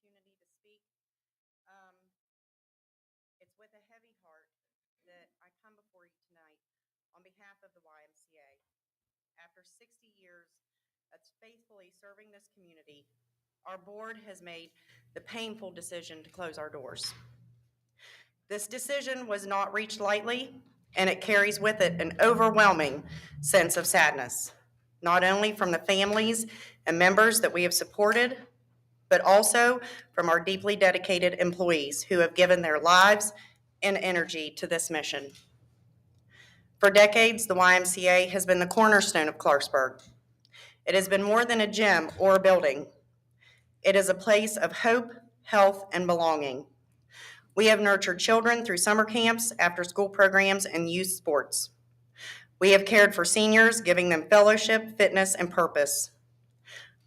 opportunity to speak. Um, it's with a heavy heart that I come before you tonight on behalf of the YMCA. After 60 years of faithfully serving this community, our board has made the painful decision to close our doors. This decision was not reached lightly, and it carries with it an overwhelming sense of sadness, not only from the families and members that we have supported, but also from our deeply dedicated employees who have given their lives and energy to this mission. For decades, the YMCA has been the cornerstone of Clarksburg. It has been more than a gym or a building. It is a place of hope, health, and belonging. We have nurtured children through summer camps, after-school programs, and youth sports. We have cared for seniors, giving them fellowship, fitness, and purpose.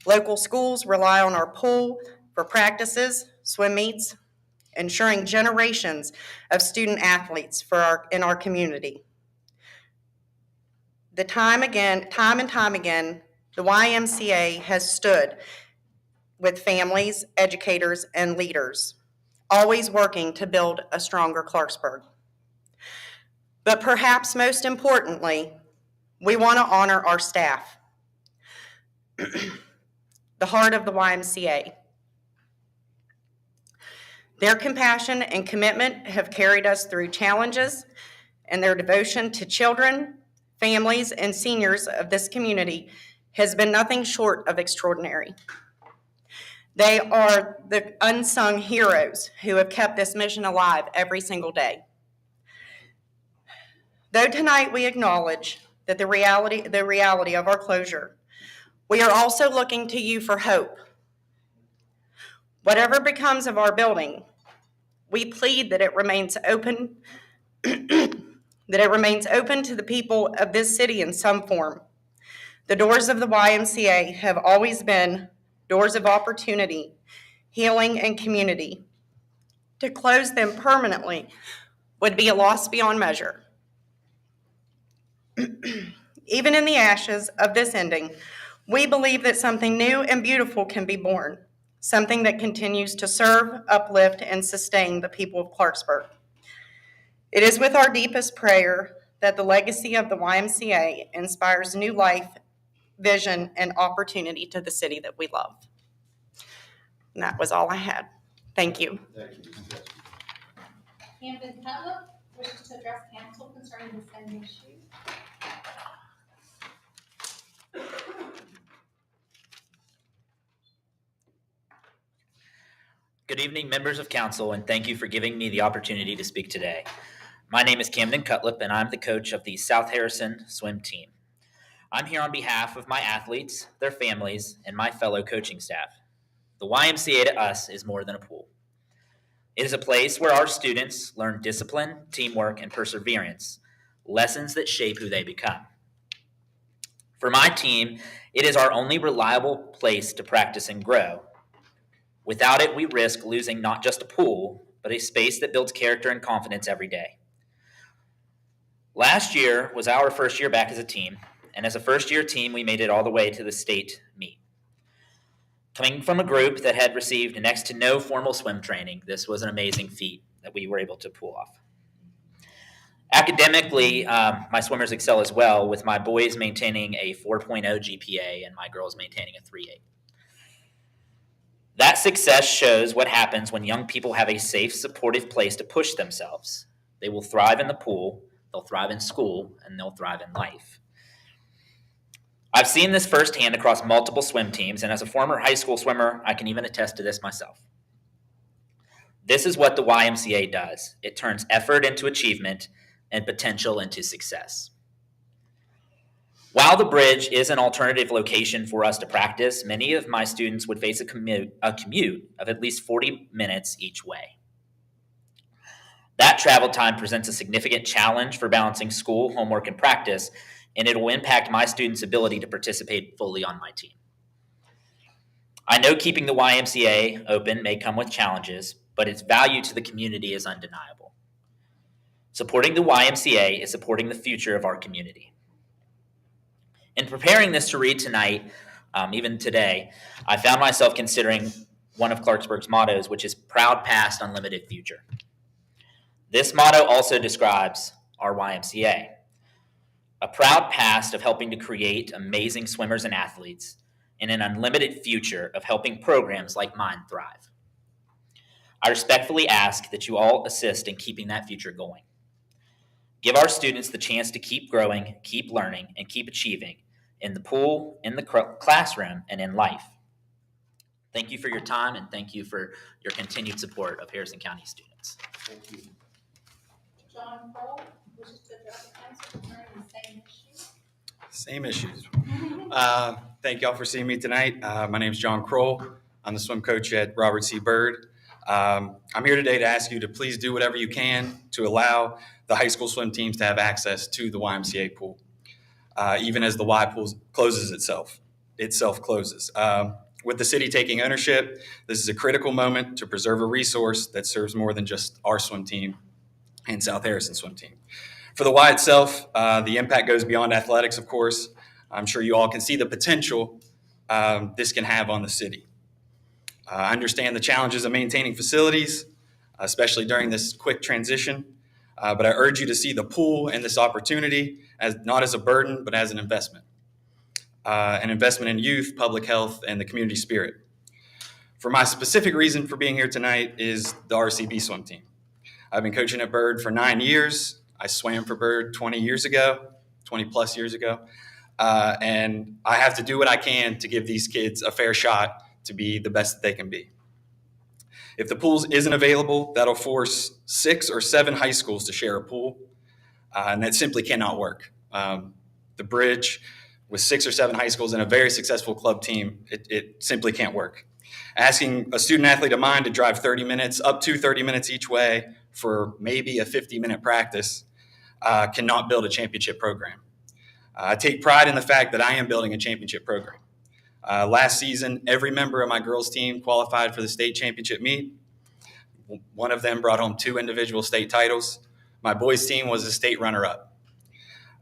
Local schools rely on our pool for practices, swim meets, ensuring generations of student athletes in our community. Time and time again, the YMCA has stood with families, educators, and leaders, always working to build a stronger Clarksburg. But perhaps most importantly, we want to honor our staff, the heart of the YMCA. Their compassion and commitment have carried us through challenges, and their devotion to children, families, and seniors of this community has been nothing short of extraordinary. They are the unsung heroes who have kept this mission alive every single day. Though tonight we acknowledge that the reality of our closure, we are also looking to you for hope. Whatever becomes of our building, we plead that it remains open that it remains open to the people of this city in some form. The doors of the YMCA have always been doors of opportunity, healing, and community. To close them permanently would be a loss beyond measure. Even in the ashes of this ending, we believe that something new and beautiful can be born, something that continues to serve, uplift, and sustain the people of Clarksburg. It is with our deepest prayer that the legacy of the YMCA inspires new life, vision, and opportunity to the city that we love. And that was all I had. Thank you. Thank you. Camden Cutler wishes to address council concerning the same issue. Good evening, members of council, and thank you for giving me the opportunity to speak today. My name is Camden Cutlip, and I'm the coach of the South Harrison swim team. I'm here on behalf of my athletes, their families, and my fellow coaching staff. The YMCA to us is more than a pool. It is a place where our students learn discipline, teamwork, and perseverance, lessons that shape who they become. For my team, it is our only reliable place to practice and grow. Without it, we risk losing not just a pool, but a space that builds character and confidence every day. Last year was our first year back as a team, and as a first-year team, we made it all the way to the state meet. Coming from a group that had received next to no formal swim training, this was an amazing feat that we were able to pull off. Academically, my swimmers excel as well, with my boys maintaining a 4.0 GPA and my girls maintaining a 3.8. That success shows what happens when young people have a safe, supportive place to push themselves. They will thrive in the pool, they'll thrive in school, and they'll thrive in life. I've seen this firsthand across multiple swim teams, and as a former high school swimmer, I can even attest to this myself. This is what the YMCA does. It turns effort into achievement and potential into success. While the bridge is an alternative location for us to practice, many of my students would face a commute of at least 40 minutes each way. That travel time presents a significant challenge for balancing school, homework, and practice, and it will impact my students' ability to participate fully on my team. I know keeping the YMCA open may come with challenges, but its value to the community is undeniable. Supporting the YMCA is supporting the future of our community. In preparing this to read tonight, even today, I found myself considering one of Clarksburg's mottos, which is proud past, unlimited future. This motto also describes our YMCA, a proud past of helping to create amazing swimmers and athletes, and an unlimited future of helping programs like mine thrive. I respectfully ask that you all assist in keeping that future going. Give our students the chance to keep growing, keep learning, and keep achieving in the pool, in the classroom, and in life. Thank you for your time, and thank you for your continued support of Harrison County students. Thank you. John Kroll wishes to address the council concerning the same issue. Same issues. Thank y'all for seeing me tonight. My name is John Kroll. I'm the swim coach at Robert C. Byrd. I'm here today to ask you to please do whatever you can to allow the high school swim teams to have access to the YMCA pool, even as the Y pool closes itself closes. With the city taking ownership, this is a critical moment to preserve a resource that serves more than just our swim team and South Harrison swim team. For the Y itself, the impact goes beyond athletics, of course. I'm sure you all can see the potential this can have on the city. I understand the challenges of maintaining facilities, especially during this quick transition, but I urge you to see the pool and this opportunity as not as a burden, but as an investment in youth, public health, and the community spirit. For my specific reason for being here tonight is the RCB swim team. I've been coaching at Byrd for 9 years. I swam for Byrd 20 plus years ago. And I have to do what I can to give these kids a fair shot to be the best that they can be. If the pool isn't available, that'll force 6 or 7 high schools to share a pool, and that simply cannot work. The bridge with 6 or 7 high schools and a very successful club team, it simply can't work. Asking a student athlete of mine to drive 30 minutes, up to 30 minutes each way for maybe a 50-minute practice cannot build a championship program. I take pride in the fact that I am building a championship program. Last season, every member of my girls' team qualified for the state championship meet. One of them brought home 2 individual state titles. My boys' team was a state runner-up.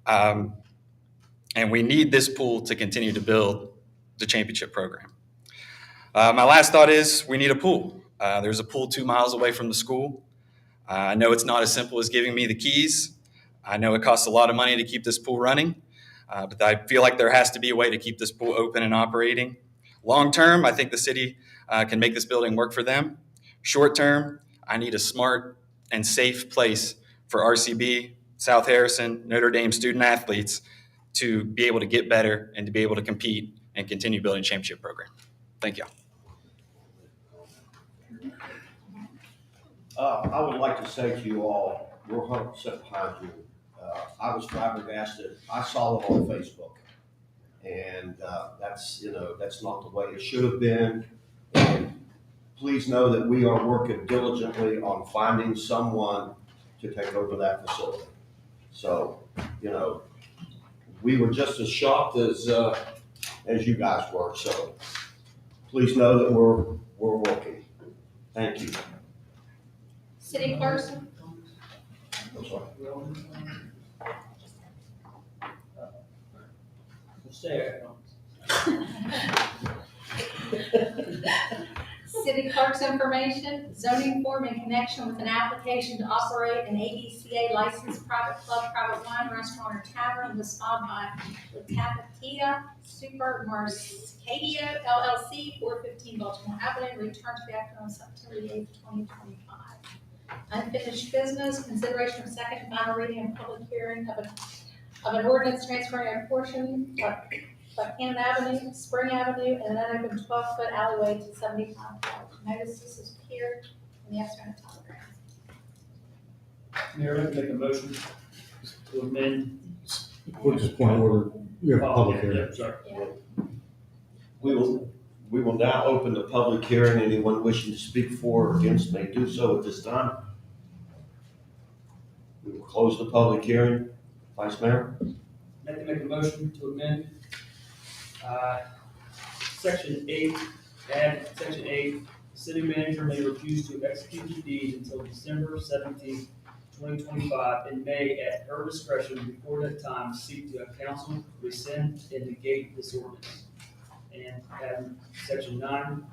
And we need this pool to continue to build the championship program. My last thought is we need a pool. There's a pool 2 miles away from the school. I know it's not as simple as giving me the keys. I know it costs a lot of money to keep this pool running. But I feel like there has to be a way to keep this pool open and operating. Long term, I think the city can make this building work for them. Short term, I need a smart and safe place for RCB, South Harrison, Notre Dame student athletes to be able to get better and to be able to compete and continue building a championship program. Thank you. I would like to say to you all, we're 100% behind you. I was flabbergasted. I saw it on Facebook, and that's not the way it should have been. And please know that we are working diligently on finding someone to take over that facility. So, we were just as shocked as you guys were. So, please know that we're working. Thank you. City clerk, I'm sorry. city clerk's information, zoning form in connection with an application to operate an ABCA licensed private club, private wine restaurant, or tavern was filed by the Tapatia Super Marcadia LLC, 415 Baltimore Avenue, returned to back on September 8th, 2025. Unfinished business, consideration of second and final reading and public hearing of an ordinance transferring a portion of Buchanan Avenue, Spring Avenue, and an unopened 12-foot alleyway to 75 feet. Notices has appeared in the Exeter Telegram. Mayor, I'd like to make a motion to amend. We'll just point of order, we have a public Yeah, hearing. sorry. We will now open the public hearing. Anyone wishing to speak for or against may do so at this time. We will close the public hearing. Vice Mayor? I'd like to make a motion to amend Section 8, add Section 8, the city manager may refuse to execute the deed until December 17th, 2025, and may, at her discretion, before that time, seek to have council rescind and negate this ordinance. And add Section 9,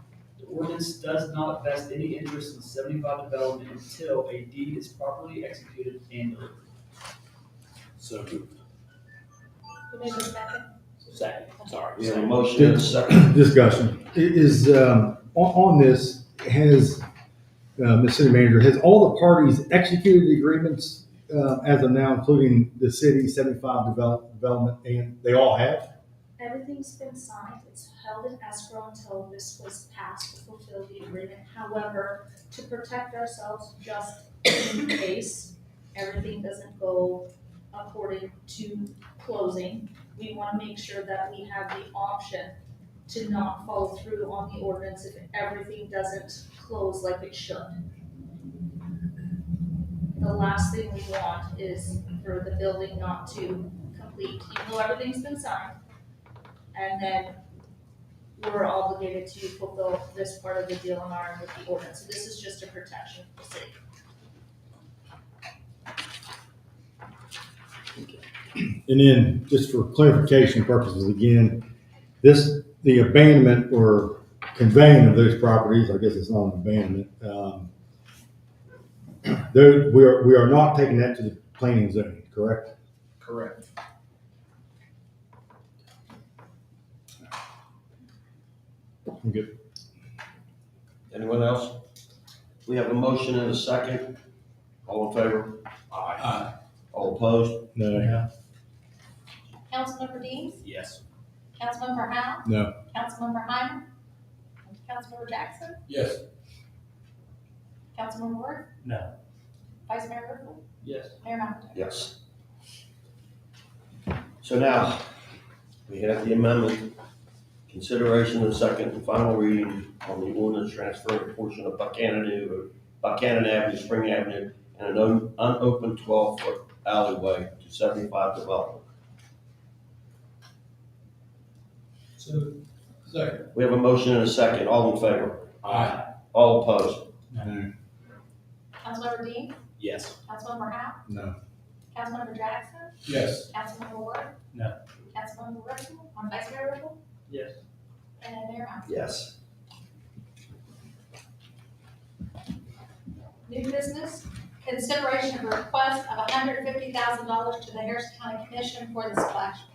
The ordinance does not vest any interest in 75 development until a deed is properly executed and delivered. So moved. Who made the second? Second, sorry. We have a motion and a second. Discussion. Is, on this, has, Ms. City Manager, has all the parties executed the agreements, as of now, including the city 75 development, and they all have? Everything's been signed, it's held in escrow until this was passed to fulfill the agreement. However, to protect ourselves, just in case everything doesn't go according to closing, we wanna make sure that we have the option to not follow through on the ordinance if everything doesn't close like it should. The last thing we want is for the building not to complete, even though everything's been signed, and then we're obligated to fulfill this part of the deal on our end with the ordinance. So this is just a protection for the city. And then, just for clarification purposes, again, the abandonment or conveying of those properties, I guess it's not an abandonment, we are not taking that to the planning and zoning, correct? Correct. I'm good. Anyone else? We have a motion and a second. All in favor? Aye. All opposed? No. Councilmember Dean? Yes. Councilmember Howe? No. Councilmember Hyman? Councilmember Jackson? Yes. Councilmember Ward? No. Vice Mayor Rickle? Yes. Mayor McIntyre? Yes. So now, we have the amendment, consideration of second and final reading on the ordinance transferring a portion of Buchanan Avenue, Spring Avenue, and an unopened 12-foot alleyway to 75 development. So. Second. We have a motion and a second. All in favor? Aye. All opposed? No. Councilmember Dean? Yes. Councilmember Howe? No. Councilmember Jackson? Yes. Councilmember Ward? No. Councilmember Rickle? Vice Mayor Rickle? Yes. And Mayor McIntyre? Yes. New business, consideration of a request of $150,000 to the Harrison County Commission for the splash pad.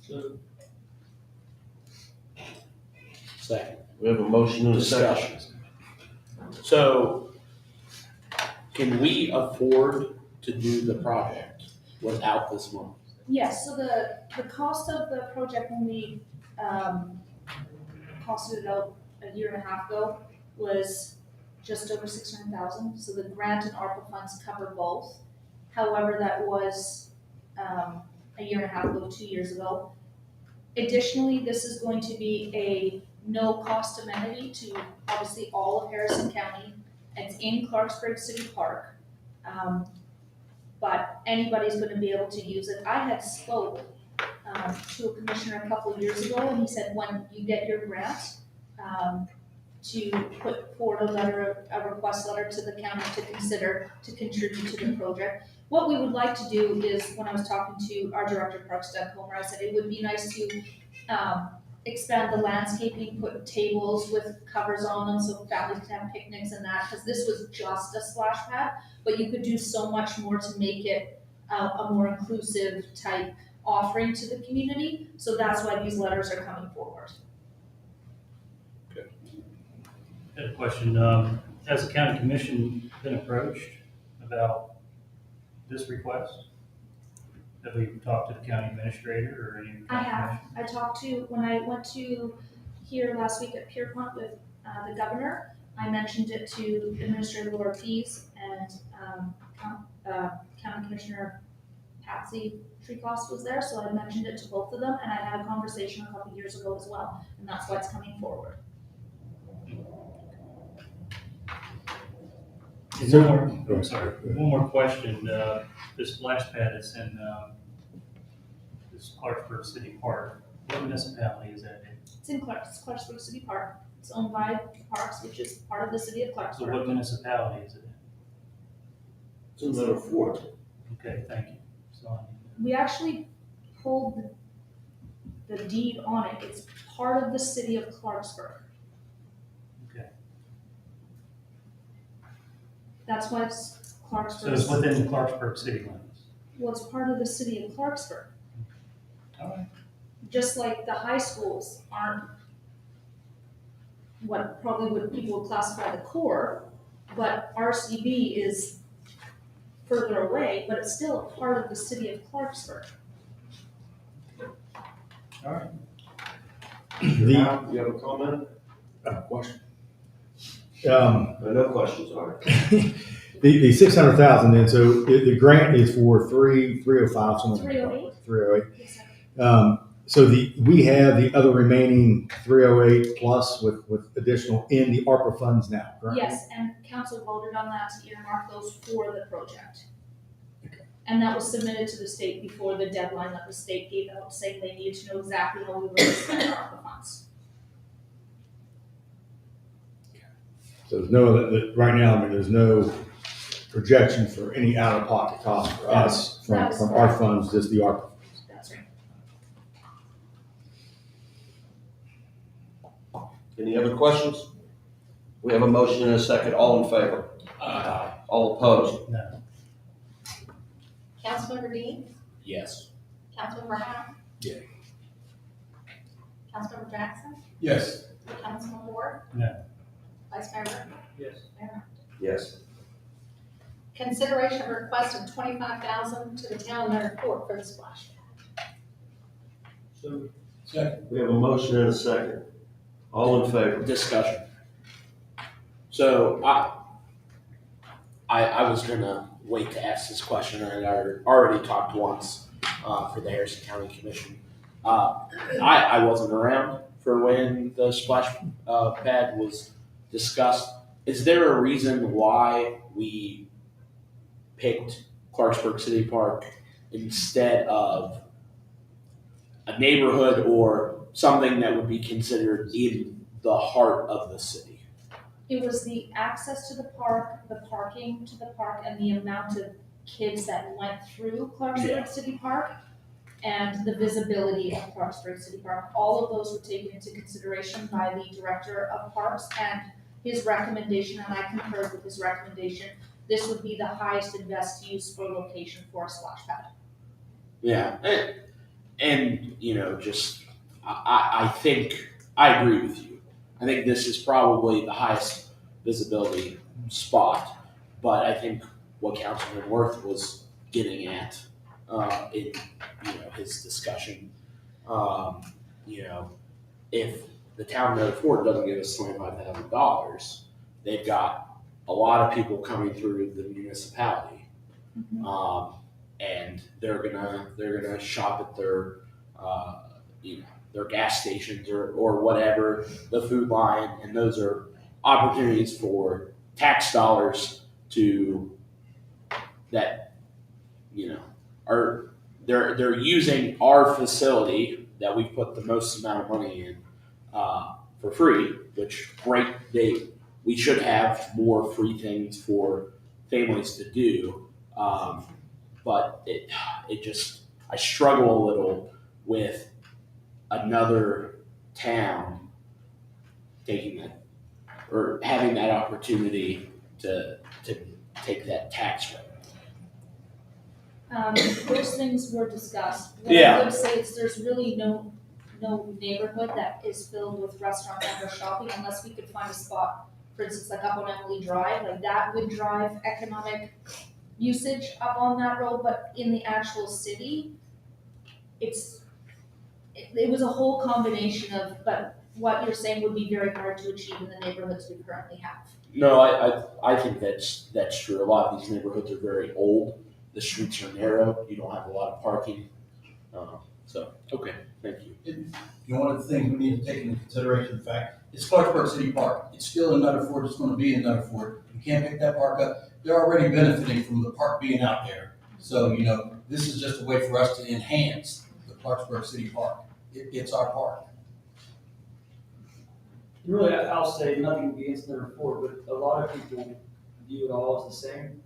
So. Second. We have a motion and a second. Discussion. So, can we afford to do the project without this money? Yes, so the cost of the project when we, costed it out a year and a half ago was just over 600,000. So the grant and ARPA funds cover both. However, that was, a year and a half ago, 2 years ago. Additionally, this is going to be a no-cost amenity to obviously all of Harrison County. It's in Clarksburg City Park. But anybody's gonna be able to use it. I had spoke to a commissioner a couple years ago, and he said, when you get your grant, to put forward a request letter to the county to consider to contribute to the project. What we would like to do is, when I was talking to our director of Parks, Doug Comer, I said it would be nice to expand the landscaping, put tables with covers on them so families can have picnics and that, because this was just a splash pad, but you could do so much more to make it a more inclusive type offering to the community. So that's why these letters are coming forward. I had a question. Has the county commission been approached about this request? Have we talked to the county administrator or any? I have. I talked to, when I went to here last week at Pierpont with the governor, I mentioned it to Administrator Ortiz and County Commissioner Patsy Treecross was there, so I mentioned it to both of them, and I had a conversation a couple years ago as well, and that's why it's coming forward. One more question. This splash pad is in this Clarksburg City Park. What municipality is that in? It's in Clarksburg City Park. It's owned by Parks, which is part of the city of So Clarksburg. what municipality is it in? It's another Fort. Okay, thank you. So, We actually pulled the deed on it, it's part of the city of Clarksburg. Okay. That's why it's So it's Clarksburg, within the Clarksburg city limits. well, it's part of the city of Clarksburg. All right. Just like the high schools aren't what probably would people would classify the core, but RCB is further away, but it's still a part of the city of Clarksburg. All right. Now, you have a comment? Question. No questions, all right. The 600,000 then, so the grant is for 305, something like that. 308? 308. So we have the other remaining 308 plus with additional in the ARPA funds now, correct? Yes, and council voted on that to earmark those for the project. And that was submitted to the state before the deadline that the state gave out, saying they needed to know exactly how we were going to spend our ARPA funds. So there's no, right now, I mean, there's no projection for any out-of-pocket cost for us from our funds, just the ARPA. That's right. Any other questions? We have a motion and a second. All in favor? All opposed? No. Councilmember Dean? Yes. Councilmember Howe? Yeah. Councilmember Jackson? Yes. Councilmember Ward? No. Vice Mayor Murphy? Yes. Mayor Hunt? Yes. Consideration of request of $25,000 to the town of Court for the splash pad. So, We have a motion and a second. All in favor? Discussion. So I was gonna wait to ask this question. I already talked once for the Harrison County Commission. I wasn't around for when the splash pad was discussed. Is there a reason why we picked Clarksburg City Park instead of a neighborhood or something that would be considered in the heart of the city? It was the access to the park, the parking to the park, and the amount of kids that went through Clarksburg Yeah. City Park, and the visibility of Clarksburg City Park. All of those were taken into consideration by the Director of Parks, and his recommendation, and I concurred with his recommendation, this would be the highest and best use for location for a splash pad. Yeah, and you know, just I think I agree with you. I think this is probably the highest visibility spot, but I think what Councilman Worth was getting at in his discussion, you know, if the town of North Fort doesn't give us $25,000, they've got a lot of people coming through the municipality, and they're gonna shop at their their gas stations or whatever, the food line, and those are opportunities for tax dollars that are they're using our facility that we put the most amount of money in for free, which great. We should have more free things for families to do, but it just I struggle a little with another town taking that or having that opportunity to take that tax revenue. Those things were discussed. What Yeah. I would say is there's really no neighborhood that is filled with restaurant and or shopping unless we could find a spot, for instance, like up on Emily Drive, like that would drive economic usage up on that road, but in the actual city, it was a whole combination of, but what you're saying would be very hard to achieve in the neighborhoods we currently have. No, I think that's true. A lot of these neighborhoods are very old. The streets are narrow. You don't have a lot of parking. So okay, thank you. You know, one of the things we need to take into consideration, the fact, it's Clarksburg City Park. It's still in Nutter Fort, it's gonna be in Nutter Fort. You can't pick that park up. They're already benefiting from the park being out there. So, you know, this is just a way for us to enhance the Clarksburg City Park. It's our park. really, I'll say nothing against the report, but a lot of people view it all as the same.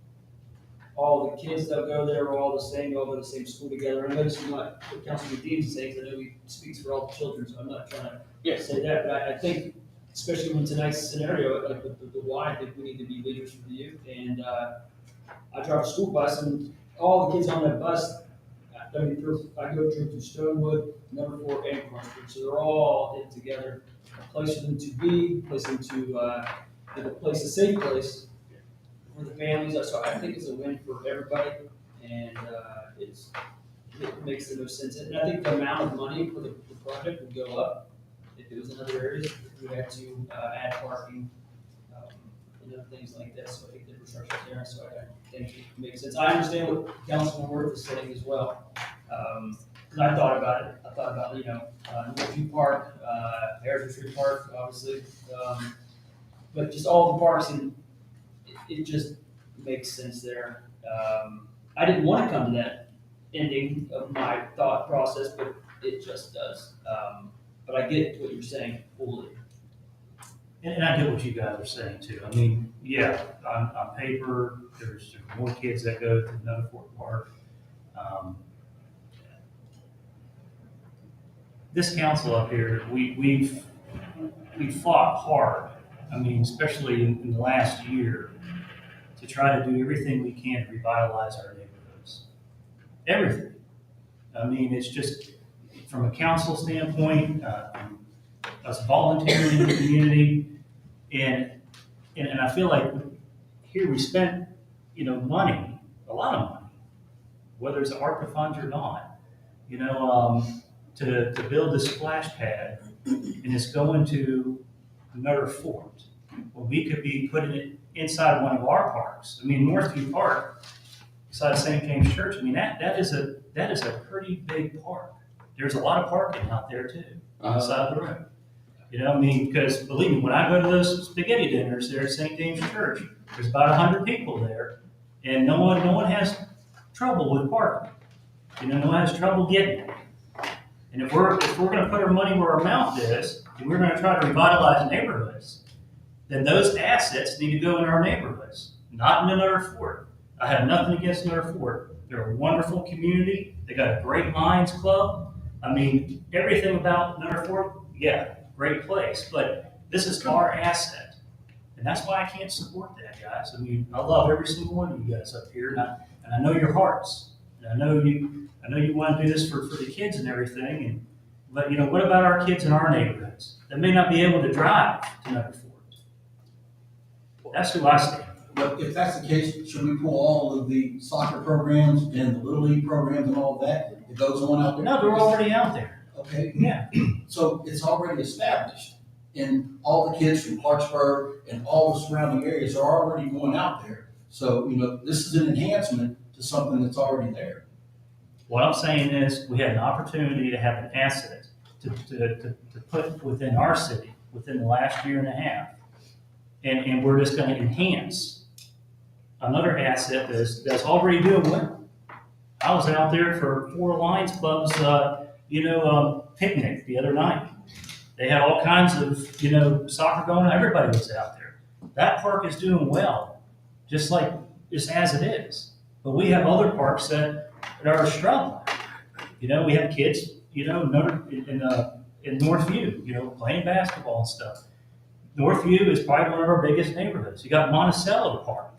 all the kids that go there are all the same, they all go to the same school together. I know this is not what Councilman Dean's saying, because I know he speaks for all the children, so I'm not trying to say that, but I think, especially in tonight's scenario, like with the Y, I think we need to be leaders for the youth. And I drive a school bus, and all the kids on that bus, I go through Stonewood, number 4, and Clarksburg, so they're all in together. A place for them to be, a place for them to have a place, a safe place for the families. So I think it's a win for everybody, and it makes the most sense. And I think the amount of money for the project would go up if it was in other areas. If we had to add parking and other things like that. So I think the infrastructure's there. So I think it makes sense. I understand what Councilman Worth is saying as well. Because I thought about it. I thought about, Northview Park, Heritage Tree Park, obviously. But just all the parks, and it just makes sense there. I didn't want to come to that ending of my thought process, but it just does. But I get what you're saying fully. And I get what you guys are saying too. I mean, yeah, on paper, there's more kids that go to another Fort Park. This council up here, we've fought hard. I mean, especially in the last year, to try to do everything we can to revitalize our neighborhoods. Everything. I mean, it's just from a council standpoint, us volunteering in the community, and I feel like here we spent, money, a lot of money, whether it's ARPA funds or not, to build this splash pad, and it's going to another fort. Well, we could be putting it inside one of our parks. I mean, Northview Park, beside St. James Church. I mean, that is a pretty big park. There's a lot of parking out there too, on the side of the road. Because believe me, when I go to those spaghetti dinners there at St. James Church, there's about 100 people there, and no one has trouble with parking. No one has trouble getting it. And if we're going to put our money where our mouth is, and we're going to try to revitalize neighborhoods, then those assets need to go in our neighborhoods, not in another fort. I have nothing against another fort. They're a wonderful community. They got a great Lions Club. I mean, everything about another fort, yeah, great place. But this is our asset. And that's why I can't support that, guys. I mean, I love every single one of you guys up here, and I know your hearts. And I know you want to do this for the kids and everything. But what about our kids in our neighborhoods that may not be able to drive to another fort? That's who I stand. But if that's the case, should we pull all of the soccer programs and the Little League programs and all of that goes on out there? No, they're already out there. Okay. Yeah. So it's already established, and all the kids from Clarksburg and all the surrounding areas are already going out there. So, this is an enhancement to something that's already there. What I'm saying is, we have an opportunity to have an asset to put within our city within the last year and a half. And we're just going to enhance another asset that's already doing well. I was out there for 4 Lions Clubs, picnic the other night. They had all kinds of, soccer going on. Everybody was out there. That park is doing well, just as it is. But we have other parks that are struggling. We have kids, in Northview, playing basketball and stuff. Northview is probably one of our biggest neighborhoods. You got Monticello Park.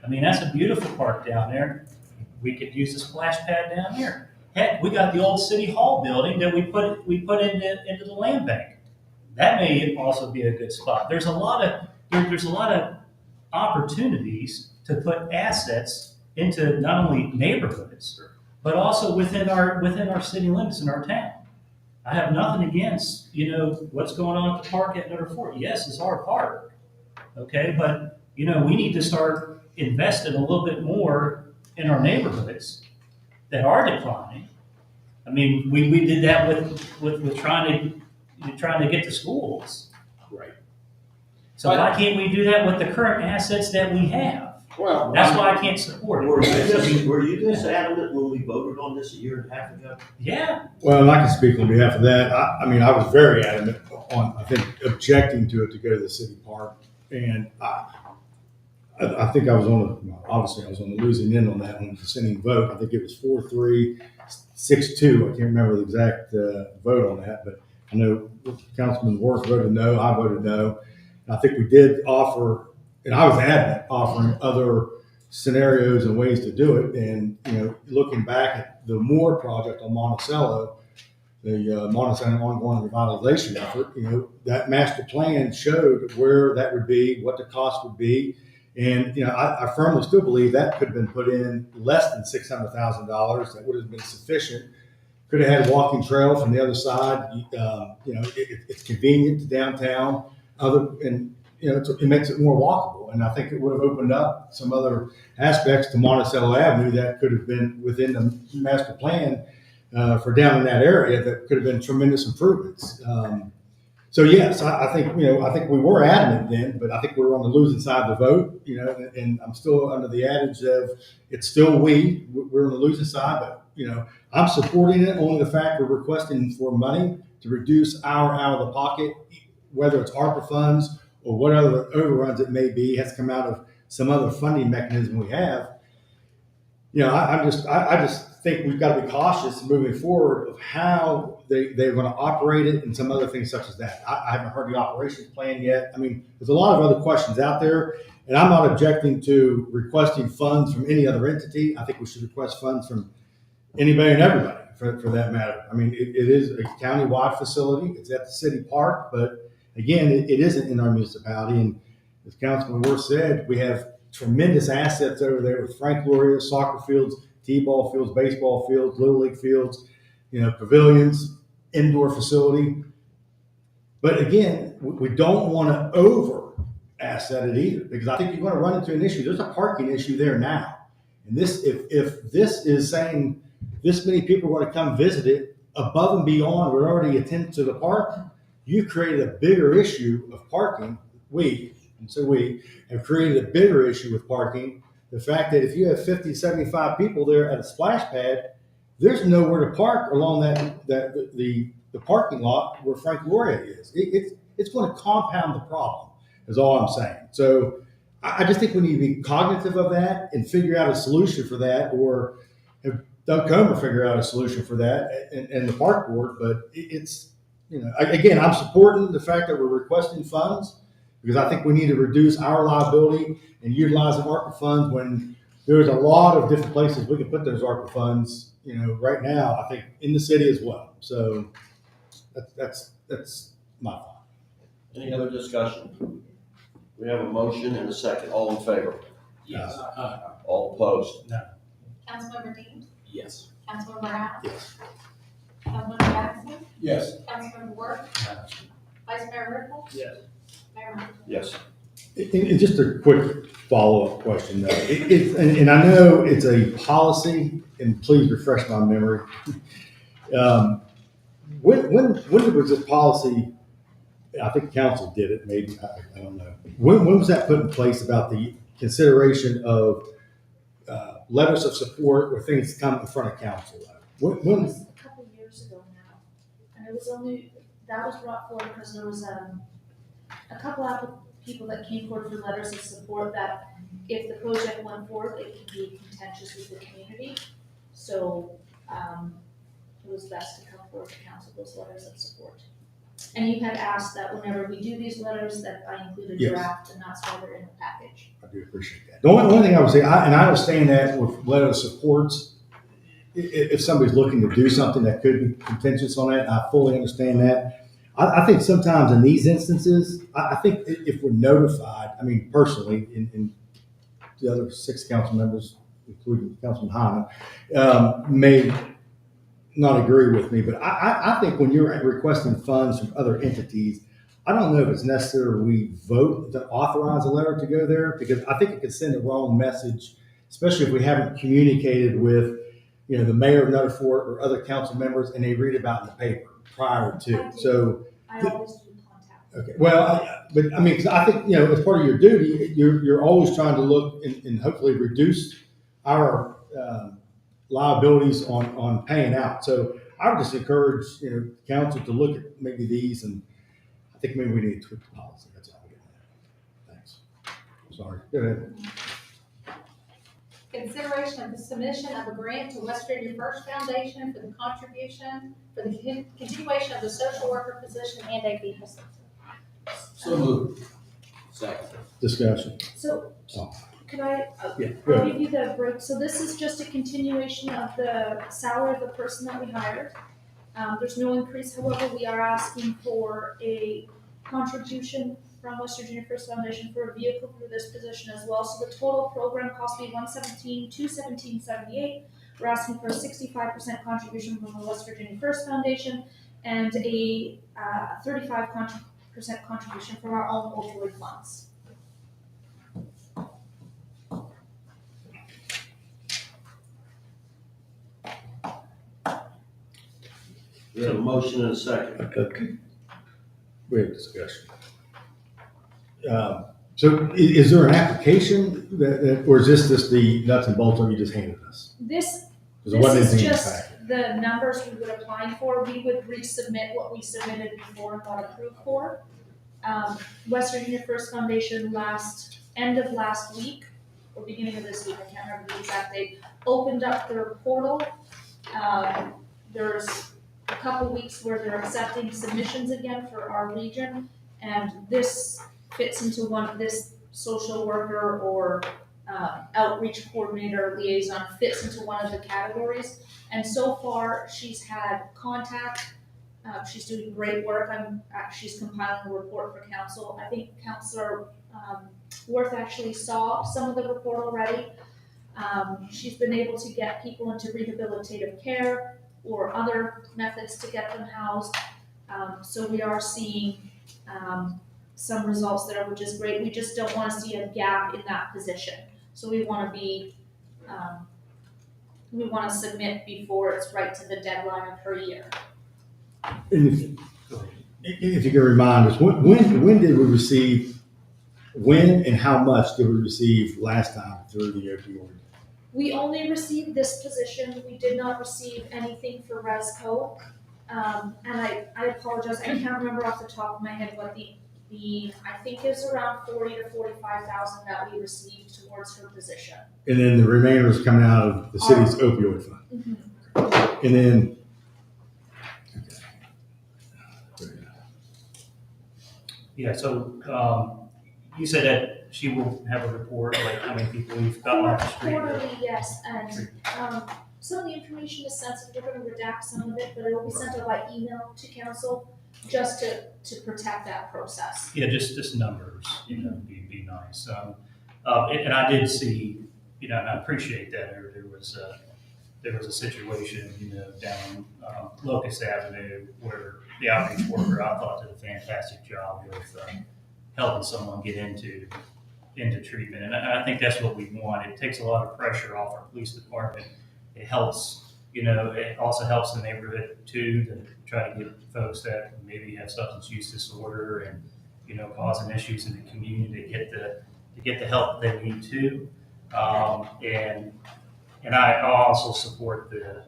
I mean, that's a beautiful park down there. We could use the splash pad down here. Heck, we got the old City Hall building that we put into the land bank. That may also be a good spot. There's a lot of opportunities to put assets into not only neighborhoods, but also within our city limits in our town. I have nothing against, what's going on at the park at Nutter Fort. Yes, it's our park, okay? But, we need to start investing a little bit more in our neighborhoods that are declining. I mean, we did that with trying to get to schools. Right. So why can't we do that with the current assets that we have? Well, That's why I can't support it. Were you this adamant when we voted on this a year and a half ago? Yeah. Well, and I can speak on behalf of that. I was very adamant on, objecting to it to go to the city park. And I think I was obviously I was on the losing end on that one, dissenting vote. I think it was 4-3, 6-2. I can't remember the exact vote on that, but I know Councilman Worth voted no, I voted no. And I think we did offer, and I was adamant, offering other scenarios and ways to do it. And, looking back at the Moore project on Monticello, the Monticello ongoing revitalization effort, that master plan showed where that would be, what the cost would be. And, I firmly still believe that could have been put in less than $600,000. That would have been sufficient. Could have had a walking trail from the other side. It's convenient to downtown. It makes it more walkable. And I think it would have opened up some other aspects to Monticello Avenue that could have been within the master plan for down in that area that could have been tremendous improvements. So yes, I think we were adamant then, but I think we were on the losing side of the vote, and I'm still under the adage of it's still we're on the losing side, but I'm supporting it only the fact we're requesting for money to reduce our out of the pocket, whether it's ARPA funds or what other overruns it may be, has come out of some other funding mechanism we have. I just think we've got to be cautious moving forward of how they're going to operate it and some other things such as that. I haven't heard the operations plan yet. I mean, there's a lot of other questions out there, and I'm not objecting to requesting funds from any other entity. I think we should request funds from anybody and everybody for that matter. I mean, it is a county-wide facility. It's at the city park, but again, it isn't in our municipality. And as Councilman Worth said, we have tremendous assets over there with Frank Loria, soccer fields, t-ball fields, baseball fields, little league fields, pavilions, indoor facility. But again, we don't want to over asset it either, because I think you're going to run into an issue. There's a parking issue there now. And if this is saying this many people are going to come visit it above and beyond we're already attend to the park, you created a bigger issue of parking. We have created a bigger issue with parking. The fact that if you have 50, 75 people there at a splash pad, there's nowhere to park along the parking lot where Frank Loria is. It's going to compound the problem, is all I'm saying. So I just think we need to be cognitive of that and figure out a solution for that, or have Doug Comer figure out a solution for that and the park board. But again, I'm supporting the fact that we're requesting funds, because I think we need to reduce our liability and utilize the ARPA funds when there's a lot of different places we can put those ARPA funds, right now, I think in the city as well. So that's my thought. Any other discussion? We have a motion and a second. All in favor? Yes. All opposed? Councilmember Dean, Yes. Councilmember Brown, Yes. Councilmember Jackson, Yes. Councilmember Worth, Vice Mayor Rickles, Yes. Mayor Mike. Yes. And just a quick follow-up question, though. And I know it's a policy, and please refresh my memory. When was this policy? I think council did it. Maybe I don't know. When was that put in place about the consideration of letters of support or things come in front of council? It was a couple of years ago now, and it was that was brought forward because there was a couple of people that came forward for letters of support that if the project went forward, it could be contentious with the community. So it was best to come forward to council those letters of support. And you had asked that whenever we do these letters, that I include a Yes. draft, and that's why they're in the package. I do appreciate that. The only thing I would say, and I understand that with letter of supports, if somebody's looking to do something that could be contentious on it, I fully understand that. I think sometimes in these instances, I think if we're notified, I mean, personally, in the other 6 council members, including Councilman Hyman, may not agree with me, but I think when you're requesting funds from other entities, I don't know if it's necessary we vote to authorize a letter to go there, because I think it could send a wrong message, especially if we haven't communicated with, the mayor of Nutter Fort or other council members, and they read about it in the paper prior to. So, I always do contact. okay, well, but I mean, 'cause I think, as part of your duty, you're always trying to look and hopefully reduce our liabilities on paying out. So I would just encourage, council to look at maybe these, and I think maybe we need to tweak the policy. That's all we get. Thanks. sorry. Go ahead. Consideration of the submission of a grant to West Virginia First Foundation for the continuation of the social worker position and a vehicle. So moved. Second. Discussion. So, Oh. can I, Yeah, go I'll ahead. give you the break. So this is just a continuation of the salary of the person that we hired. There's no increase, however, we are asking for a contribution from West Virginia First Foundation for a vehicle for this position as well. So the total program cost me $117,217.78. We're asking for a 65% contribution from the West Virginia First Foundation and a 35% contribution from our own opioid funds. We have a motion and a second. Okay. We have discussion. So is there an application that, or is this just the nuts and bolts that you just handed us? This Because there wasn't This is anything in the just packet. the numbers we would apply for. We would resubmit what we submitted before and got approved for. West Virginia First Foundation end of last week, or beginning of this week, I can't remember the exact date, opened up their portal. There's a couple weeks where they're accepting submissions again for our region, and this fits into this social worker or outreach coordinator liaison fits into one of the categories. And so far, she's had contact. She's doing great work. She's compiling a report for council. I think Councilor Worth actually saw some of the report already. She's been able to get people into rehabilitative care or other methods to get them housed. So we are seeing some results there, which is great. We just don't want to see a gap in that position. So we want to submit before it's right to the deadline of her year. And if you can remind us, when did we receive, when and how much did we receive last time through the opioid? We only received this position. We did not receive anything for Resco. And I apologize, I can't remember off the top of my head what the I think is around 40 to 45,000 that we received towards her position. And then the remainder is coming out of the city's opioid fund. Mm-hmm. And then, Yeah, so, you said that she will have a report, like how many people we've gotten off the street. Quarterly, yes, and some of the information is sensitive. We're going to redact some of it, but it will be sent out by email to council just to protect that process. Yeah, just numbers, be nice. And I did see, and I appreciate that there was a situation, down Locust Avenue where the outreach worker, I thought, did a fantastic job with helping someone get into treatment. And I think that's what we want. It takes a lot of pressure off our police department. It helps, it also helps the neighborhood too, to try to get folks that maybe have substance use disorder and, causing issues in the community to get the help they need to. And I also support the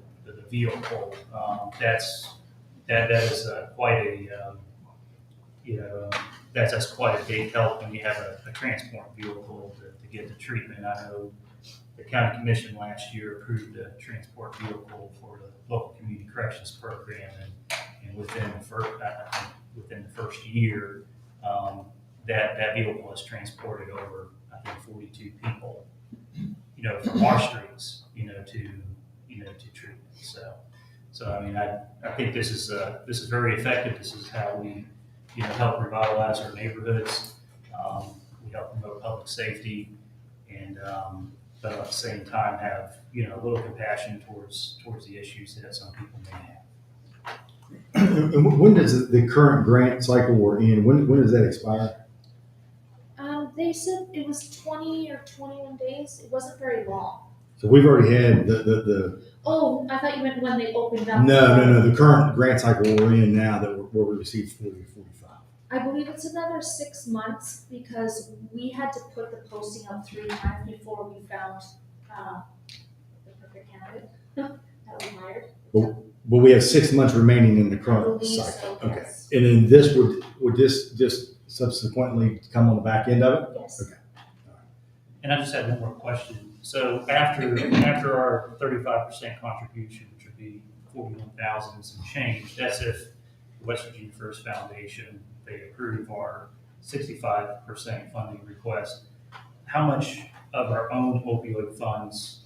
vehicle. That is quite that's quite a big help when you have a transport vehicle to get the treatment. I know the county commission last year approved a transport vehicle for the local community corrections program, and within the first year, that vehicle has transported over, I think, 42 people, from our streets, to treatment. So I mean, I think this is very effective. This is how we, help revitalize our neighborhoods. We help promote public safety, and but at the same time have a little compassion towards the issues that some people may have. and when does the current grant cycle we're in, when does that expire? They said it was 20 or 21 days. It wasn't very long. So we've already had the Oh, I thought you meant when they opened up. No, the current grant cycle we're in now where we received 40 to 45. I believe it's another 6 months because we had to put the posting up 3 times before we found the perfect candidate that we hired. But we have 6 months remaining in the I current believe cycle. so, Okay. yes. And then this would this just subsequently come on the back end of it? Yes. Okay. And I just had one more question. So after our 35% contribution, which would be 41,000 and some change, that's if West Virginia First Foundation, they approve our 65% funding request. How much of our own opioid funds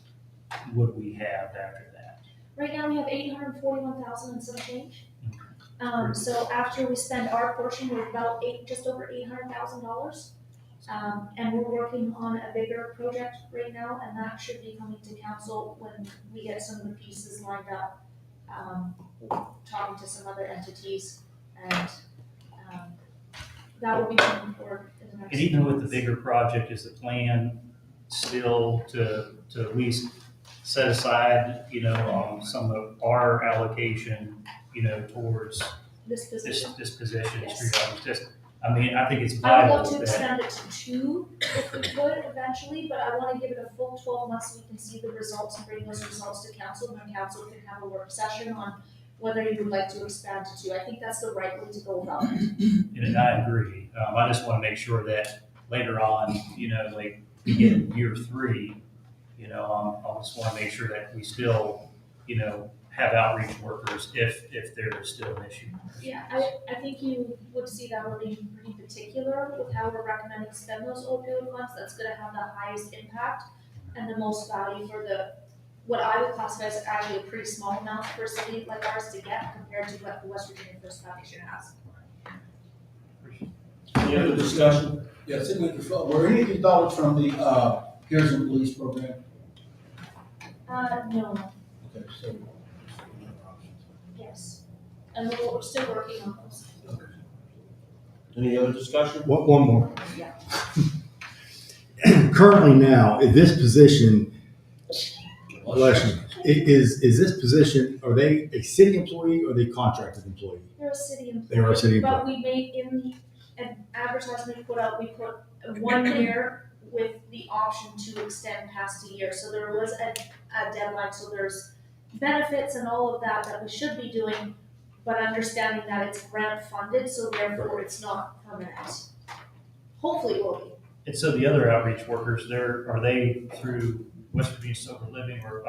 would we have after that? Right now, we have 841,000 and some change. So after we spend our portion, we're about just over $800,000. And we're working on a bigger project right now, and that should be coming to council when we get some of the pieces lined up. Talking to some other entities, and that will be coming forward in the next. And even few with the months. bigger project, is the plan still to at least set aside, some of our allocation, towards This position. this position, Yes. street office? I think it's I would vital love to that, extend it to 2 if we could eventually, but I want to give it a full 12 months so we can see the results and bring those results to council, and council can have a work session on whether you would like to expand to 2. I think that's the right way to go about it. and I agree. I just want to make sure that later on, like we get in year 3, I just want to make sure that we still, have outreach workers if there is still an issue. Yeah, I think you would see that we're being pretty particular with how we're recommending to spend those opioid funds. That's gonna have the highest impact and the most value for what I would classify as actually a pretty small amount for a city like ours to get compared to what the West Virginia First Foundation has. Any other discussion? Yeah, City Manager, were any of these dollars from the, Harrison Police Program? No, Okay, so. yes. And we're still working on those. Any other discussion? One more. Yeah. Currently now, in this position, is this position, are they a city employee or are they contracted employee? They're a city employee. They are a city But employee. we made in the advertisement we put out, we put 1 year with the option to extend past a year. So there was a deadline, so there's benefits and all of that we should be doing, but understanding that it's grant funded, so therefore it's not permanent. Hopefully it will be. And so the other outreach workers, are they through West Virginia Sober Living or,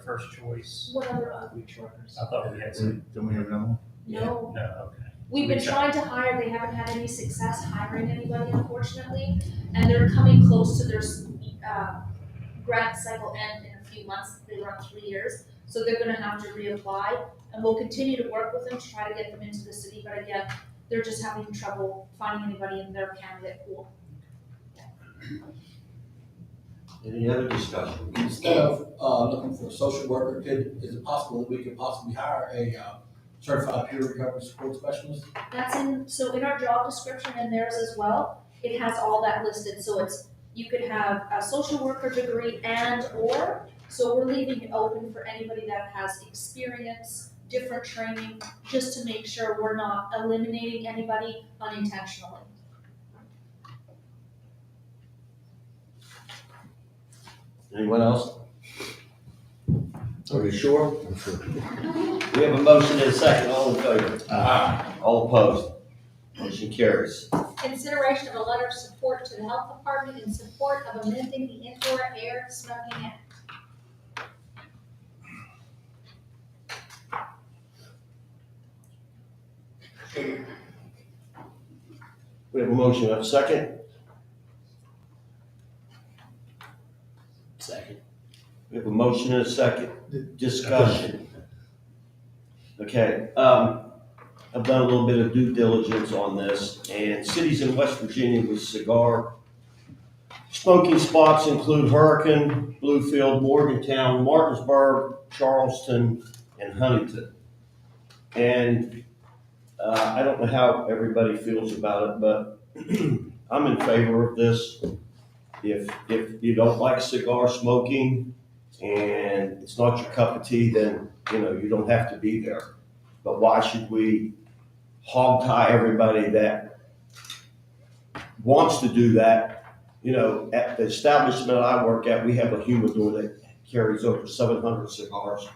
First Choice? What other outreach workers? I thought we had some. Don't we have another one? No. No, okay. We've been trying to hire, they haven't had any success hiring anybody unfortunately, and they're coming close to their, grant cycle end in a few months, they run 3 years, so they're gonna have to reapply, and we'll continue to work with them to try to get them into the city, but again, they're just having trouble finding anybody in their candidate pool. Any other discussion? Instead of, looking for a social worker, is it possible that we could possibly hire a, certified peer recovery support specialist? That's in our job description and theirs as well, it has all that listed, so you could have a social worker degree and/or, so we're leaving it open for anybody that has experience, different training, just to make sure we're not eliminating anybody unintentionally. Anyone else? Are you sure? I'm sure. We have a motion and a second, all in favor? Aye. All opposed? Motion carries. Consideration of a letter of support to the health department in support of amending the indoor air smoking act. We have a motion, have a second? Second. We have a motion and a second. Discussion. Okay, I've done a little bit of due diligence on this, and cities in West Virginia with cigar smoking spots include Hurricane, Bluefield, Morgantown, Martinsburg, Charleston, and Huntington. And I don't know how everybody feels about it, but I'm in favor of this. If you don't like cigar smoking and it's not your cup of tea, then you don't have to be there. But why should we hog tie everybody that wants to do that? At the establishment I work at, we have a humidor that carries over 700 cigars.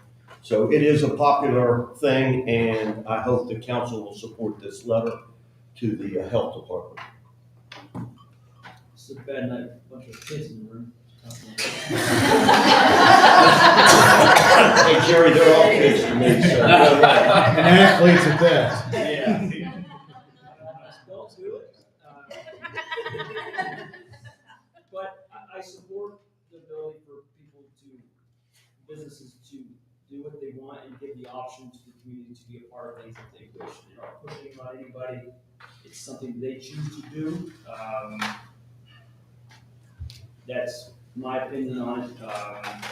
So it is a popular thing, and I hope the council will support this letter to the health department. It's a bad night, a bunch of kids in the room. Hey, Jerry, they're all kids to me, so. And athletes at that. Yeah. Don't do it. But I support the ability for people businesses to do what they want and give the option to the community to be a part of things if they wish. They're not pushing by anybody. It's something they choose to do. That's my opinion on it. I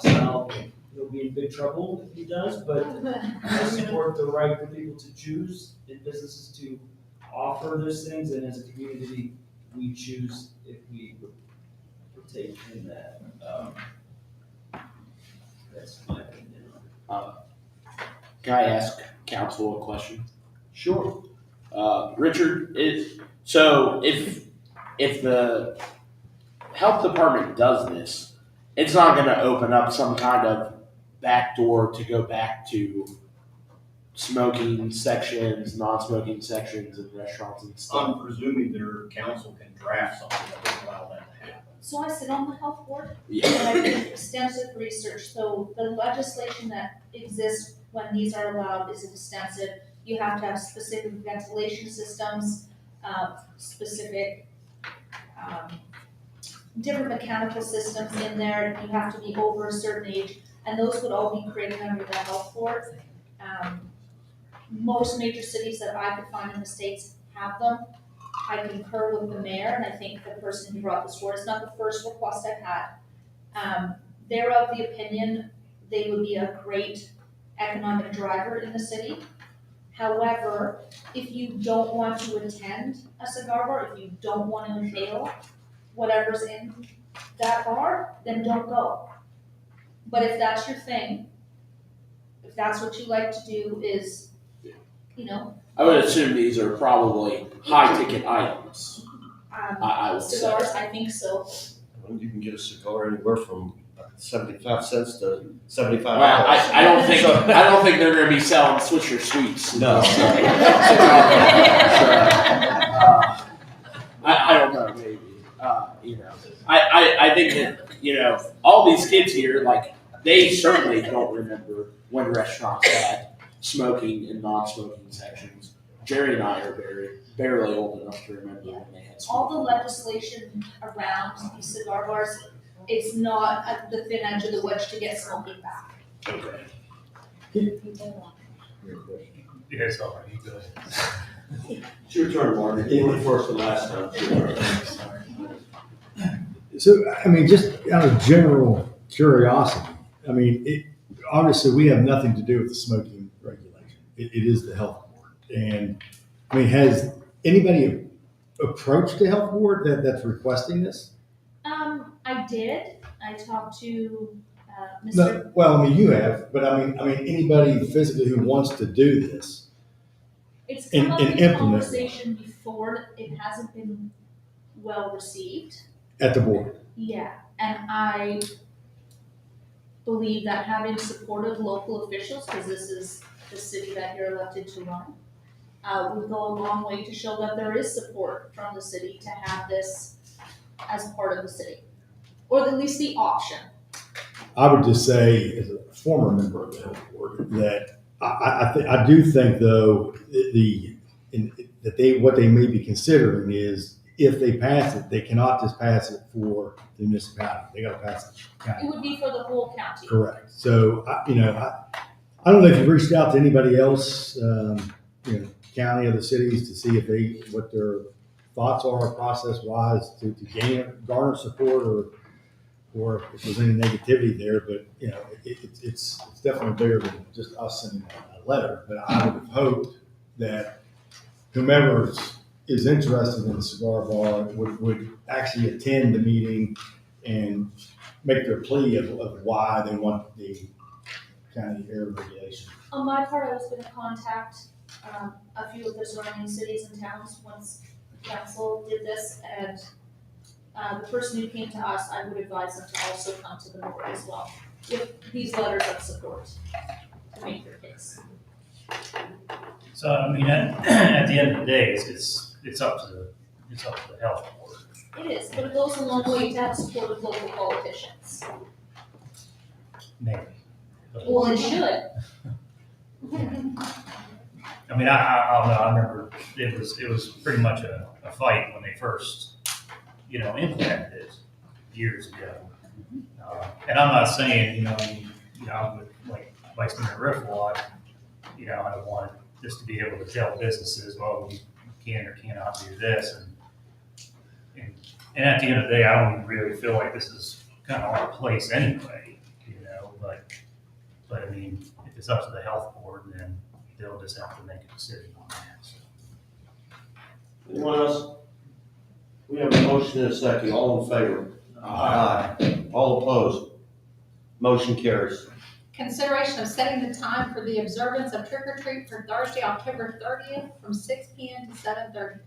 sound he'll be in big trouble if he does, but I support the right for people to choose and businesses to offer those things, and as a community, we choose if we would partake in that. That's my opinion on it. Can I ask council a question? Sure. Richard, if the health department does this, it's not going to open up some kind of back door to go back to smoking sections, non-smoking sections in restaurants and stuff. I'm presuming their council can draft something that would allow that to happen. So I sit on the health board, Yeah. and I did extensive research, so the legislation that exists when these are allowed is extensive. You have to have specific ventilation systems, specific, different mechanical systems in there, you have to be over a certain age, and those would all be created under the health board. Most major cities that I could find in the States have them. I concur with the mayor, and I think the person who brought this forward, it's not the first request I've had. They're of the opinion they would be a great economic driver in the city. However, if you don't want to attend a cigar bar, if you don't want to inhale whatever's in that bar, then don't go. But if that's your thing, if that's what you like to do is, I would assume these are probably high-ticket items. I would say. cigars, I think so. Well, you can get a cigar anywhere from 75 cents to $75. Well, I don't think they're going to be selling Swisher Sweets. No. I don't know, maybe. I think that, all these kids here, like, they certainly don't remember when restaurants had smoking and non-smoking sections. Jerry and I are barely old enough to remember when they had smoking. All the legislation around these cigar bars, it's not at the thin edge of the wedge to get smoking back. Okay. Yeah, it's all right, you go ahead. It's your turn, Martin. You went first the last time. It's your turn. So, I mean, just out of general curiosity, I mean, obviously we have nothing to do with the smoking regulation. It is the health board. And I mean, has anybody approached the health board that's requesting this? I did. I talked to Mr. No, well, I mean, you have, but I mean, anybody physically who wants to do this. It's come up and in implement. conversation before. It hasn't been well received. At the board. Yeah, and I believe that having supportive local officials, because this is the city that you're elected to run, would go a long way to show that there is support from the city to have this as part of the city, or at least the option. I would just say, as a former member of the health board, that I do think, though, what they may be considering is, if they pass it, they cannot just pass it for the municipality. They got to pass it county. It would be for the whole county. Correct. So, I don't know if you've reached out to anybody else, county or the cities, to see if what their thoughts are process-wise to garner support, or if there's any negativity there. But it's definitely bigger than just us sending a letter. But I would have hoped that whomever is interested in the cigar bar would actually attend the meeting and make their plea of why they want the county air regulation. On my part, I was going to contact a few of the surrounding cities and towns once the council did this, and the person who came to us, I would advise them to also come to the board as well with these letters of support to make their case. So, I mean, at the end of the day, it's up to it's up to the health board. It is, but it goes a long way to have support of local politicians. Maybe. But- Well, it should. I mean, I don't know, I remember it was pretty much a fight when they first, implemented it years ago. And I'm not saying, I'm with, like Vice Mayor Riffle, I want this to be able to tell businesses, well, you can or cannot do this, and at the end of the day, I don't even really feel like this is kind of our place anyway, but I mean, if it's up to the health board, then they'll just have to make a decision on that, so. Anyone else? We have a motion and a second. All in favor? Aye. All opposed? Motion carries. Consideration of setting the time for the observance of trick or treat for Thursday, October 30th from 6 p.m. to 7:30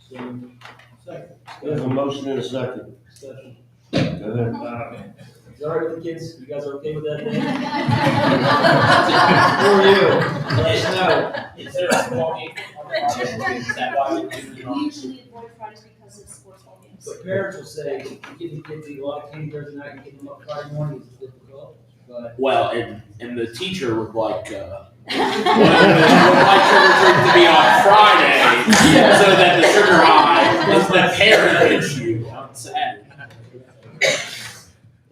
p.m. Second. We have a motion and a second. Discussion. Go ahead. Is that all right with the kids? You guys are okay with that? Who are you? Let us know. Is there a small game on Friday? Is that why we do it We on? usually avoid Fridays because of sports ball games. But parents will say, you give the kids a lot of candy Thursday night, you give them up Friday morning, it's difficult, but. Well, and the teacher would like, would like trick or treat to be on Friday, so that the sugar high is the parent issue on Saturday.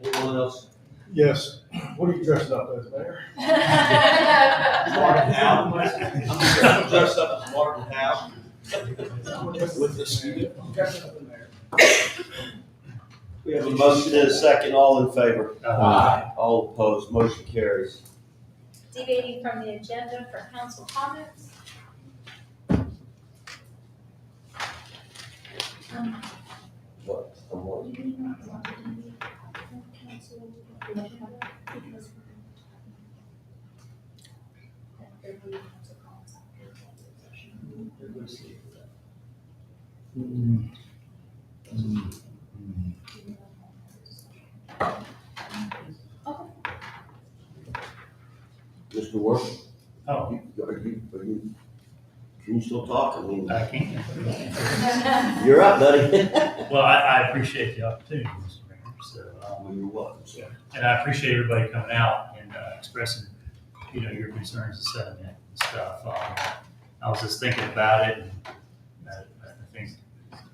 Anyone else? Yes. What are you dressed up as, Mayor? Martin Howe. I'm dressed up as Martin Howe. With the student. We have a motion and a second. All in favor? Aye. All opposed? Motion carries. Deviating from the agenda for council comments. What? From what? You do not want to be council because there will be council comments after executive session. Mr. Work? Oh, Can you still talk? I mean, I can. you're up, buddy. Well, I appreciate the opportunity, Mr. Mayor, so, You're welcome, sir. and I appreciate everybody coming out and expressing, your concerns and sentiment and stuff. I was just thinking about it, and I think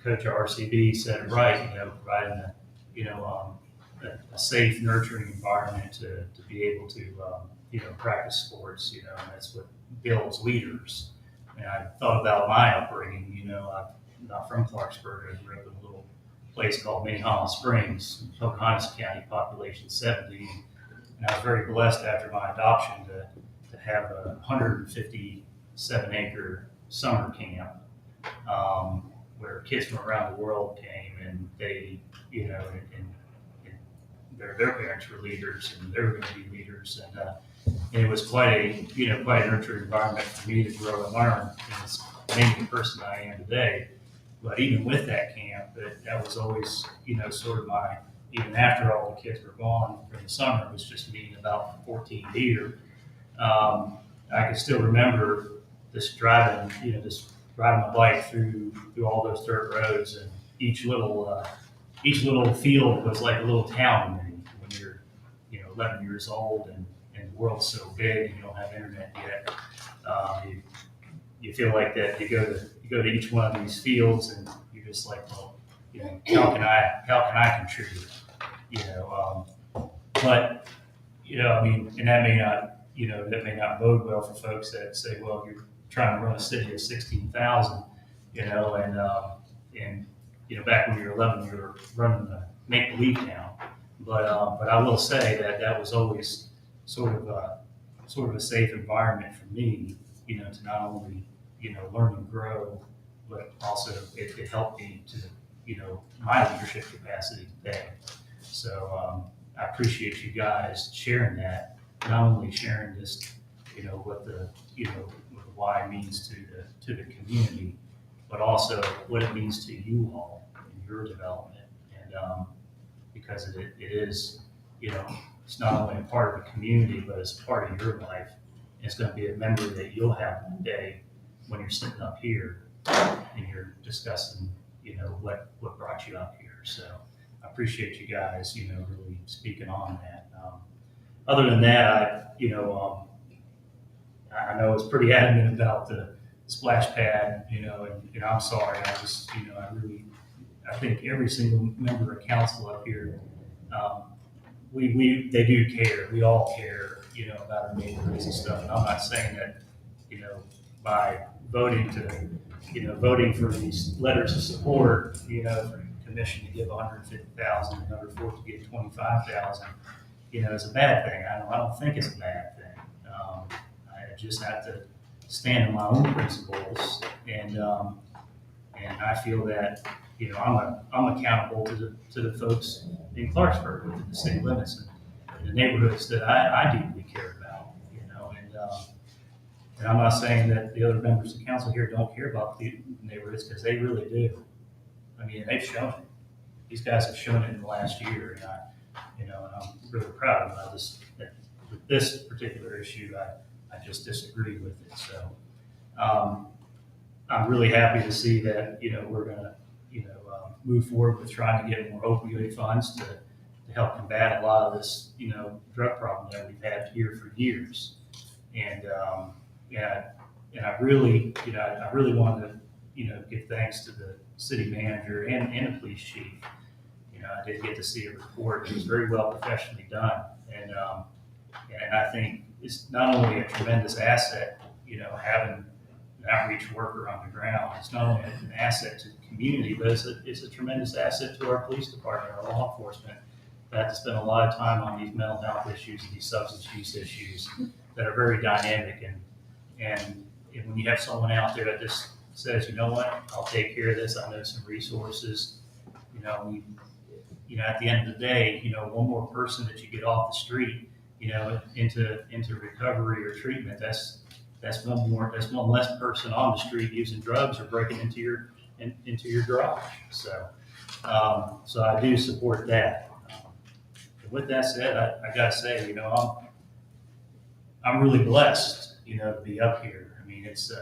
Coach RCB said it right, providing a safe, nurturing environment to be able to, practice sports, and that's what builds leaders. And I thought about my upbringing, I'm not from Clarksburg. I grew up in a little place called Minnehaha Springs, Pocahontas County, population 70. And I was very blessed after my adoption to have a 157-acre summer camp where kids from around the world came, and they, and their parents were leaders, and they were going to be leaders. And it was quite a nurturing environment for me to grow and learn. And it's made the person I am today. But even with that camp, that was always, sort of my, even after all the kids were gone for the summer, it was just me and about 14 deer. I can still remember just driving my bike through all those dirt roads, and each little field was like a little town to me when you're, 11 years old, and the world's so big, you don't have internet yet. You feel like that you go to each one of these fields, and you're just like, well, how can I contribute? But and that may not bode well for folks that say, well, you're trying to run a city of 16,000, and back when you were 11, you were running a make-believe town. But I will say that was always sort of a safe environment for me, to not only, learn and grow, but also it helped me to, my leadership capacity today. So I appreciate you guys sharing that, not only sharing this, what the why means to the community, but also what it means to you all in your development. And because it is, it's not only a part of the community, but it's part of your life. It's going to be a memory that you'll have one day when you're sitting up here and you're discussing, what brought you up here. So I appreciate you guys, really speaking on that. Other than that, I know it's pretty adamant about the splash pad, and I'm sorry. I think every single member of council up here, they do care. We all care, about our neighborhoods and stuff. And I'm not saying that, by voting for these letters of support, for the commission to give 150,000, another four to give 25,000, is a bad thing. I don't think it's a bad thing. I just have to stand on my own principles, and I feel that I'm accountable to the folks in Clarksburg within the city limits and the neighborhoods that I deeply care about, and I'm not saying that the other members of council here don't care about the neighborhoods, because they really do. I mean, they've shown it. These guys have shown it in the last year, and and I'm really proud of it. With this particular issue, I just disagree with it. So I'm really happy to see that, we're gonna, move forward with trying to get more opioid funds to help combat a lot of this, drug problem that we've had here for years. And I really, I really want to, give thanks to the city manager and the police chief. I did get to see a report. It was very well professionally done. And I think it's not only a tremendous asset, having an outreach worker on the ground. It's not only an asset to the community, but it's a tremendous asset to our police department, our law enforcement, that have to spend a lot of time on these mental health issues and these substance use issues that are very dynamic. And when you have someone out there that just says, you know what, I'll take care of this. I know some resources. At the end of the day, one more person that you get off the street, into recovery or treatment, that's one less person on the street using drugs or breaking into your garage. So I do support that. With that said, I gotta say, I'm really blessed, to be up here. I mean, it's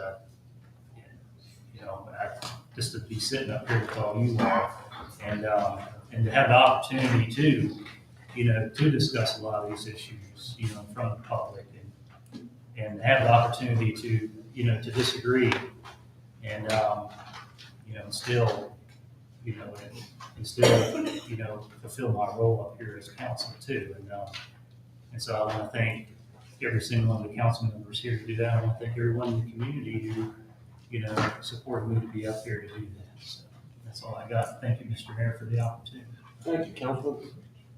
just to be sitting up here with all you all, and to have the opportunity to discuss a lot of these issues, in front of the public, and have the opportunity to disagree, and still fulfill my role up here as council too. And so I want to thank every single one of the council members here to do that. I want to thank everyone in the community who, supported me to be up here to do that. So that's all I got. Thank you, Mr. Mayor, for the opportunity. Thank you, Councilman.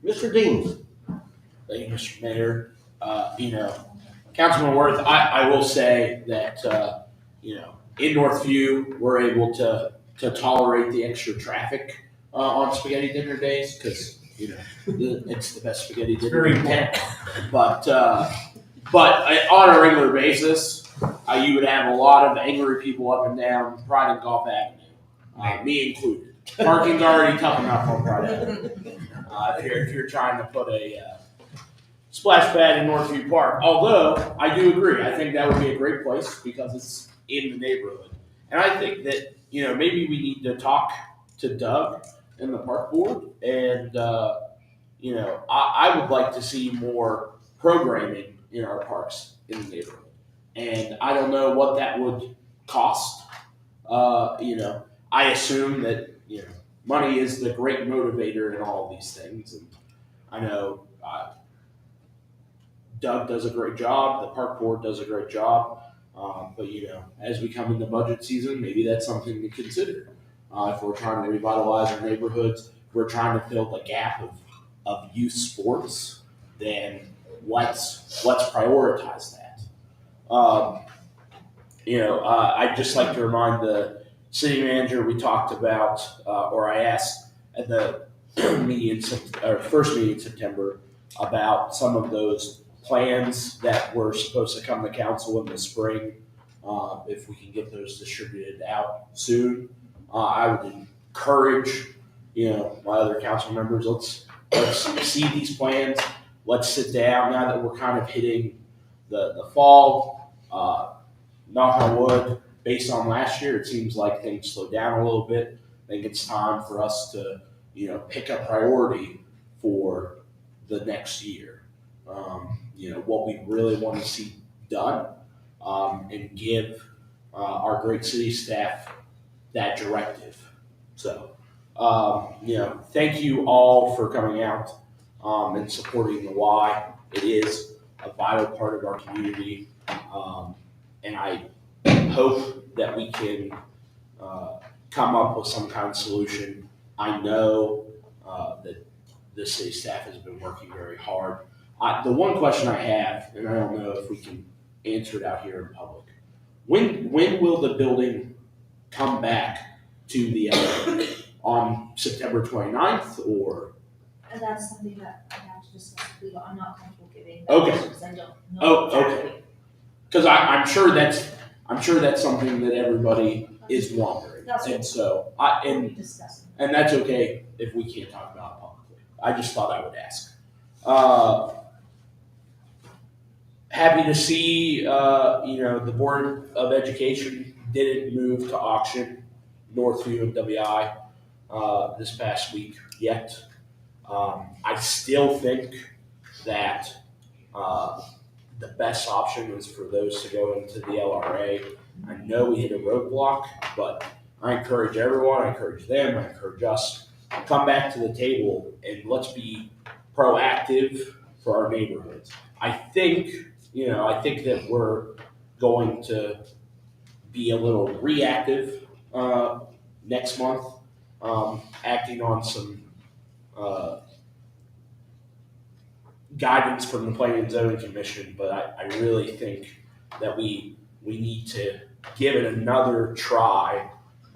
Mr. Dean. Thank you, Mr. Mayor. Councilman Worth, I will say that, in Northview, we're able to tolerate the extra traffic on spaghetti dinner days, because, it's the best spaghetti dinner in town. But on a regular basis, you would have a lot of angry people up and down Pride and Golf Avenue, me included. Parking's already tough enough on Pride Avenue. If you're trying to put a splash pad in Northview Park, although I do agree, I think that would be a great place because it's in the neighborhood. And I think that, maybe we need to talk to Doug and the park board, and I would like to see more programming in our parks in the neighborhood. And I don't know what that would cost. I assume that, money is the great motivator in all of these things. And I know Doug does a great job. The park board does a great job. But, as we come into budget season, maybe that's something to consider. If we're trying to revitalize our neighborhoods, if we're trying to fill the gap of youth sports, then let's prioritize that. I'd just like to remind the city manager, we talked about, or I asked at the first meeting in September about some of those plans that were supposed to come to council in the spring. If we can get those distributed out soon, I would encourage, my other council members, let's see these plans. Let's sit down now that we're kind of hitting the fall. Knock on wood, based on last year, it seems like things slowed down a little bit. I think it's time for us to, pick a priority for the next year. What we really want to see done, and give our great city staff that directive. So, thank you all for coming out and supporting the Y. It is a vital part of our community, and I hope that we can come up with some kind of solution. I know that the city staff has been working very hard. The one question I have, and I don't know if we can answer it out here in public, when will the building come back to the on September 29th or? And that's something that I have to discuss with legal. I'm not comfortable giving that Okay. because I don't know. Oh, exactly. okay. Because I'm sure that's something that everybody is wondering, That's and what so we'll be discussing. and that's okay if we can't talk about it publicly. I just thought I would ask. Happy to see, the Board of Education didn't move to auction Northview and WI this past week yet. I still think that the best option is for those to go into the LRA. I know we hit a roadblock, but I encourage everyone, I encourage them, I encourage us to come back to the table and let's be proactive for our neighborhoods. I think that we're going to be a little reactive next month, acting on some guidance from the Planning and Zoning Commission, but I really think that we need to give it another try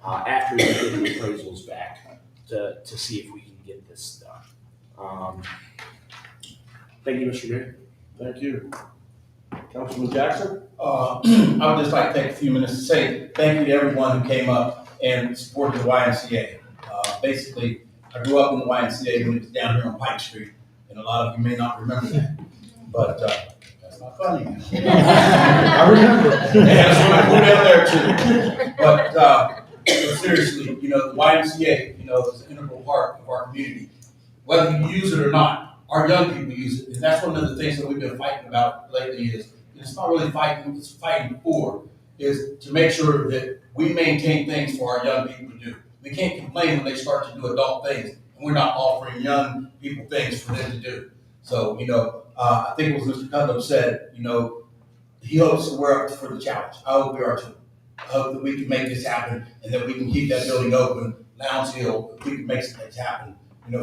after we get the appraisals back to see if we can get this done. Thank you, Mr. Mayor. Thank you. Councilman Jackson? I would just like to take a few minutes to say thank you to everyone who came up and supported the YMCA. Basically, I grew up in the YMCA when it was down here on Pike Street, and a lot of you may not remember that, but that's not funny. I remember. Yeah, so I grew down there too. But seriously, the YMCA, is an integral part of our community. Whether you use it or not, our young people use it, and that's one of the things that we've been fighting about lately is, it's not really fighting, it's fighting for, is to make sure that we maintain things for our young people to do. We can't complain when they start to do adult things, and we're not offering young people things for them to do. So, I think it was Mr. Cunliffe said, he hopes that we're up for the challenge. I hope we are too. I hope that we can make this happen and that we can keep that building open, Lounge Hill, if we can make some things happen,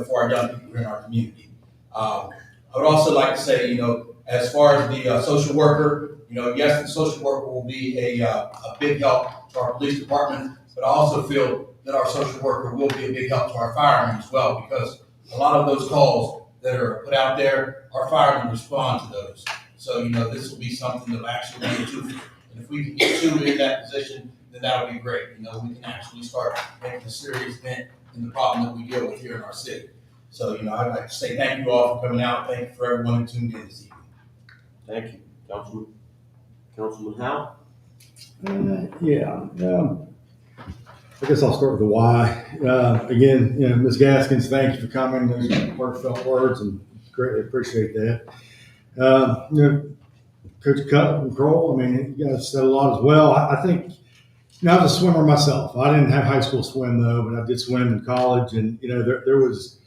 for our young people here in our community. I would also like to say, as far as the social worker, yes, the social worker will be a big help to our police department, but I also feel that our social worker will be a big help to our firemen as well, because a lot of those calls that are put out there, our firemen respond to those. So, this will be something that will actually be a two. And if we can get two in that position, then that'll be great. We can actually start making a serious dent in the problem that we deal with here in our city. So, I'd like to say thank you all for coming out. Thank you for everyone who tuned in this evening. Thank you. Councilman Howe? I guess I'll start with the why. Again, Ms. Gaskins, thank you for coming. Those heartfelt words, and greatly appreciate that. Coach Cutt and Kroll, you guys said a lot as well. I think, I was a swimmer myself. I didn't have high school swim though, but I did swim in college, and there was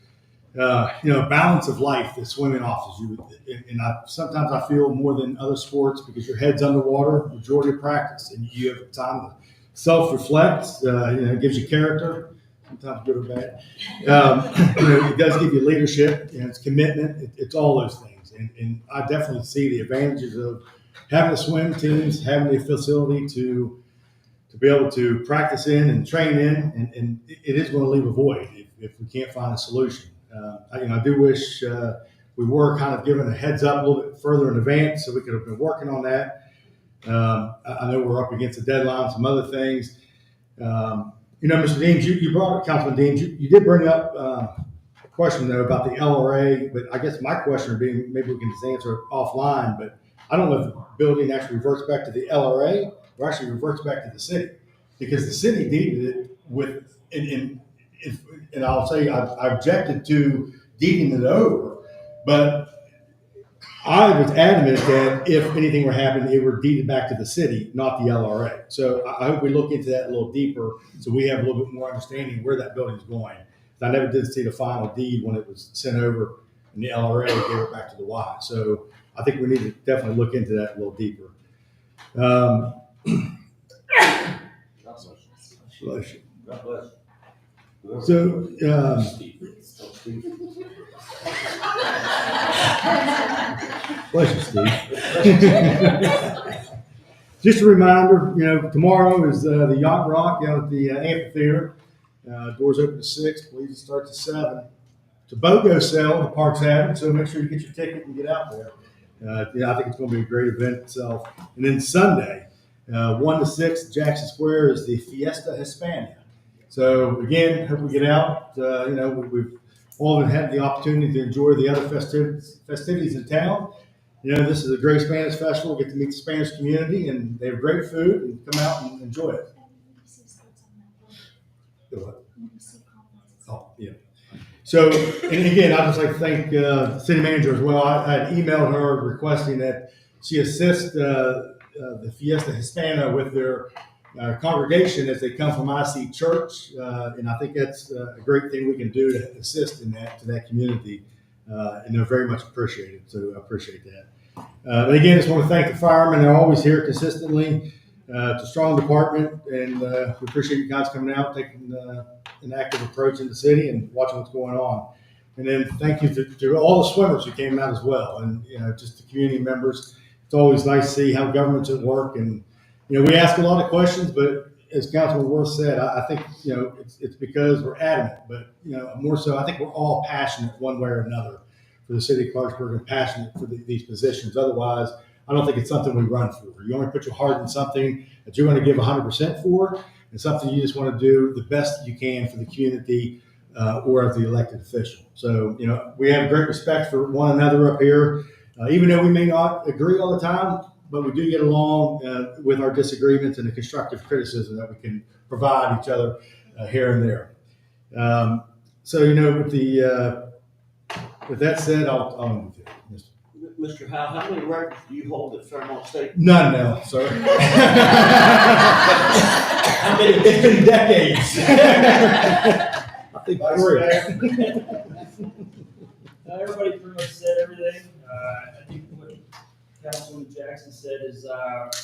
a balance of life that swimming offers you. And sometimes I feel more than other sports because your head's underwater majority of practice, and you have time to self-reflect. It gives you character, sometimes good or bad. It does give you leadership, it's commitment. It's all those things. And I definitely see the advantages of having the swim teams, having the facility to be able to practice in and train in, and it is going to leave a void if we can't find a solution. I do wish we were kind of given a heads up a little bit further in advance so we could have been working on that. I know we're up against a deadline, some other things. Mr. Deems, you brought up, Councilman Deems, you did bring up a question though about the LRA, but I guess my question would be, maybe we can just answer it offline, but I don't know if the building actually reverts back to the LRA or actually reverts back to the city, because the city deeded it with, and I'll say I objected to deeding it over, but I was adamant that if anything were happening, it were deeded back to the city, not the LRA. So I hope we look into that a little deeper, so we have a little bit more understanding where that building's going. I never did see the final deed when it was sent over, and the LRA gave it back to the Y. So I think we need to definitely look into that a little deeper. God bless you. Bless you. God bless you. So, bless you, Steve. Just a reminder, tomorrow is the Yacht Rock out at the amphitheater. Doors open at 6. Please start at 7. It's a BOGO sale the park's having, so make sure you get your ticket and get out there. I think it's going to be a great event itself. And then Sunday, 1 to 6, Jackson Square is the Fiesta Hispania. So again, hope we get out. We've all had the opportunity to enjoy the other festivities in town. This is a great Spanish festival. Get to meet the Spanish community, and they have great food. And come out and enjoy it. Oh, yeah. So, and again, I'd just like to thank the city manager as well. I had emailed her requesting that she assist the Fiesta Hispana with their congregation as they come from IC Church, and I think that's a great thing we can do to assist in that to that community, and they're very much appreciated. So I appreciate that. And again, just want to thank the firemen. They're always here consistently. It's a strong department, and we appreciate you guys coming out, taking an active approach in the city and watching what's going on. And then thank you to all the swimmers who came out as well, and just the community members. It's always nice to see how government's at work, and we ask a lot of questions, but as Councilman Worth said, I think it's because we're adamant, but more so, I think we're all passionate one way or another for the city of Clarksburg and passionate for these positions. Otherwise, I don't think it's something we run for. You only put your heart in something that you're going to give 100% for, and something you just want to do the best that you can for the community or as the elected official. So, we have great respect for one another up here, even though we may not agree all the time, but we do get along with our disagreements and the constructive criticism that we can provide each other here and there. With that said, I'll move it. Mr. Howe, how many records do you hold at Fairmont State? None now, sir. How many? It's been decades. I think 3. Everybody pretty much said everything. I think what Councilman Jackson said is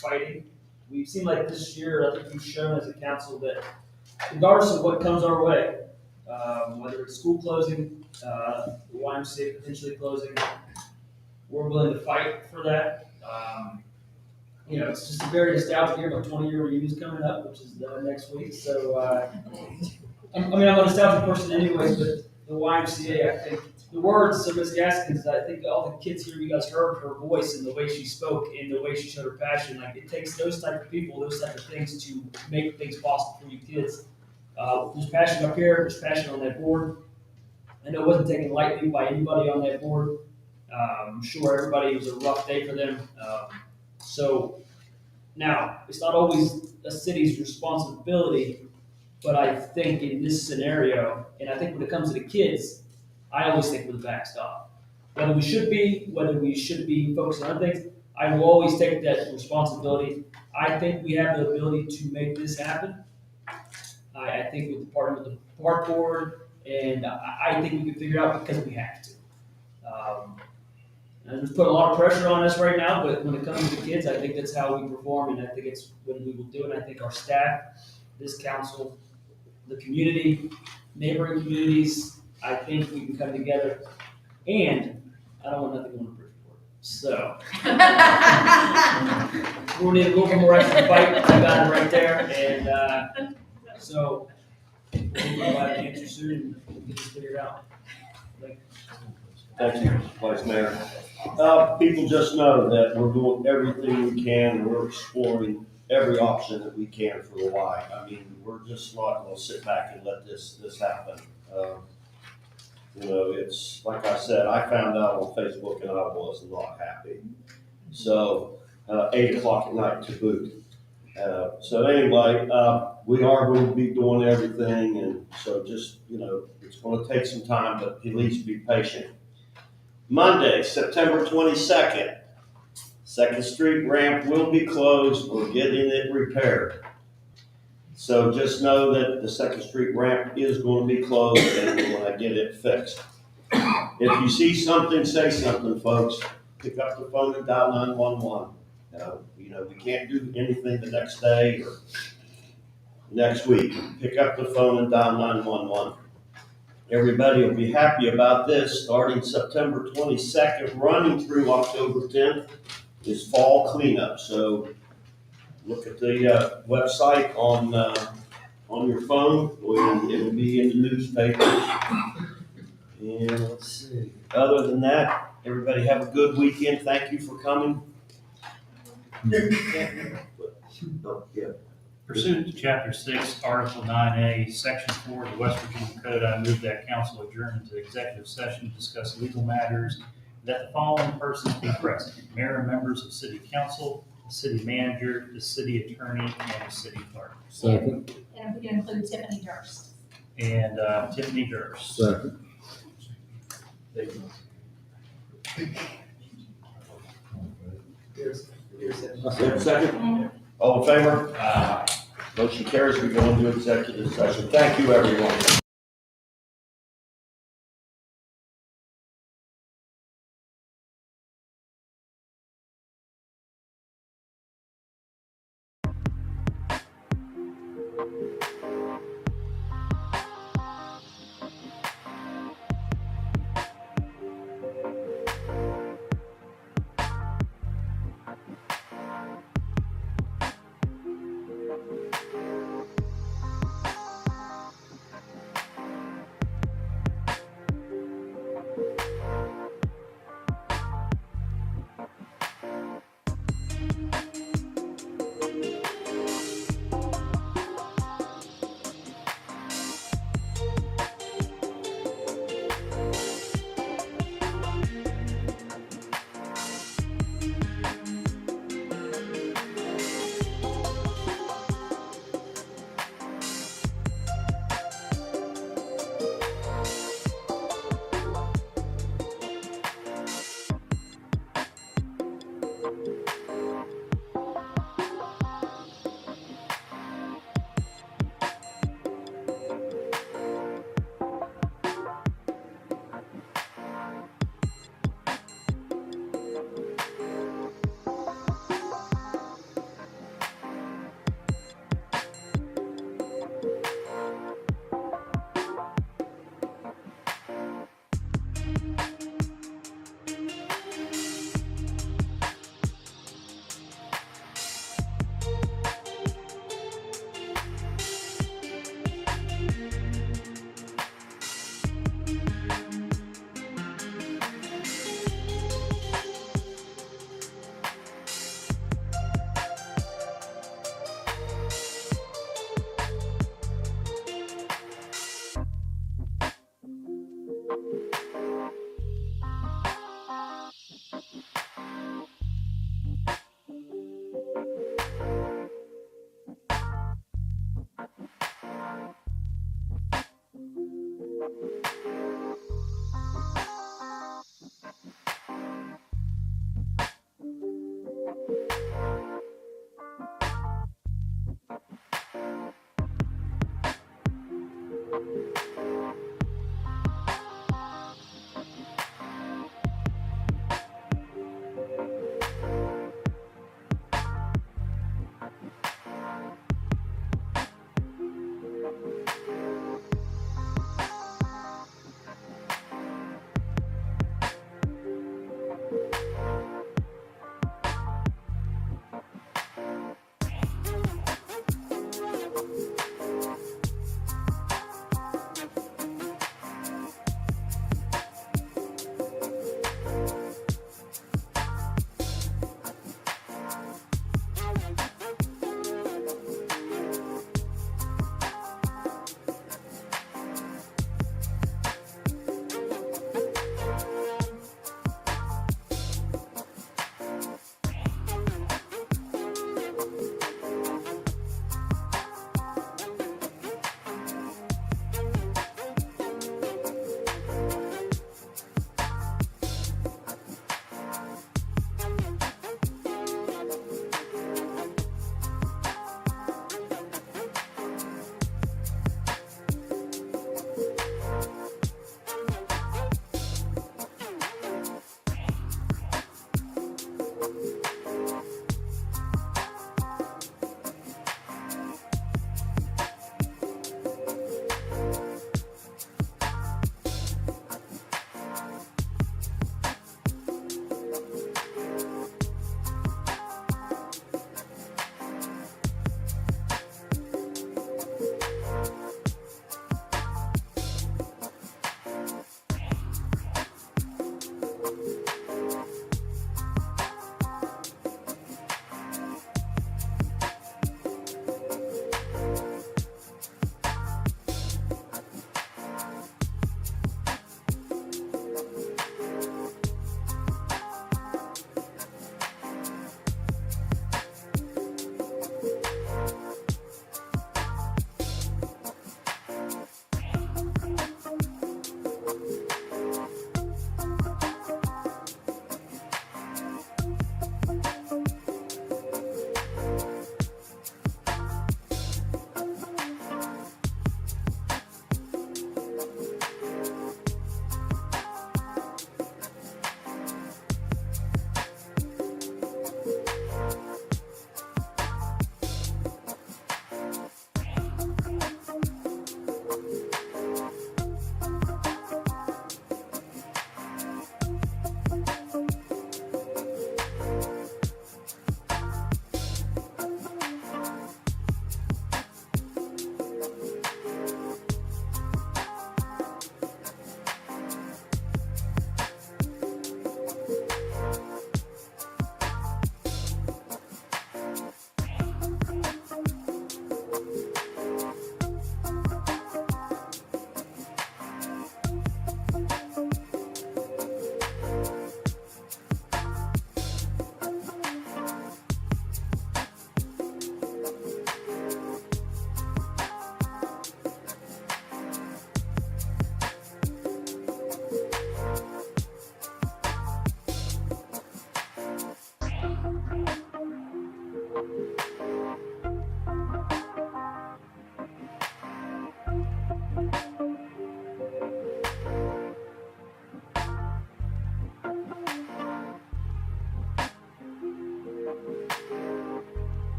fighting. We've seen like this year, I think we've shown as a council that regardless of what comes our way, whether it's school closing, the YMCA potentially closing, we're willing to fight for that. It's just a very nostalgic year. My 20-year reunion is coming up, which is next week. So, I'm a nostalgic person anyways, but the YMCA, I think, the words of Ms. Gaskins, I think all the kids here, you guys heard her voice and the way she spoke and the way she showed her passion. Like, it takes those type of people, those type of things to make things possible for you kids. There's passion up here, there's passion on that board. I know it wasn't taken lightly by anybody on that board. I'm sure everybody, it was a rough day for them. So now, it's not always a city's responsibility, but I think in this scenario, and I think when it comes to the kids, I always think we're the backstop. Whether we should be focusing on other things, I will always take that responsibility. I think we have the ability to make this happen. I think with the park board, and I think we can figure it out because we have to. And it's put a lot of pressure on us right now, but when it comes to the kids, I think that's how we perform, and I think it's when we will do it. I think our staff, this council, the community, neighboring communities, I think we can come together. And I don't want nothing going to Bridgeport. So we'll need a little bit more extra fight. I got it right there. And so we'll provide the answer soon and we'll get this figured out. Thank you, Vice Mayor. People just know that we're doing everything we can. We're exploring every option that we can for the Y. I mean, we're just not going to sit back and let this happen. It's like I said, I found out on Facebook and I was not happy. So, 8 o'clock at night to boot. So anyway, we are going to be doing everything, and so just, it's going to take some time, but at least be patient. Monday, September 22nd, 2nd Street ramp will be closed. We're getting it repaired. So just know that the 2nd Street ramp is going to be closed, and we're going to get it fixed. If you see something, say something, folks. Pick up the phone and dial 911. We can't do anything the next day or next week. Pick up the phone and dial 911. Everybody will be happy about this. Starting September 22nd, running through October 10th, is fall cleanup. So look at the website on your phone, and it'll be in the newspapers. And let's see. Other than that, everybody have a good weekend. Thank you for coming. Oh, yeah. Pursuant to Chapter 6, Article 9A, Section 4 of the West Virginia Code, I move that council adjourn into executive session to discuss legal matters, that the following persons be present: mayor and members of city council, the city manager, the city attorney, and the city clerk. Second. And we can include Tiffany Durst. And Tiffany Durst. Second. Second. All in favor? Motion carries. We go into executive session. Thank you, everyone.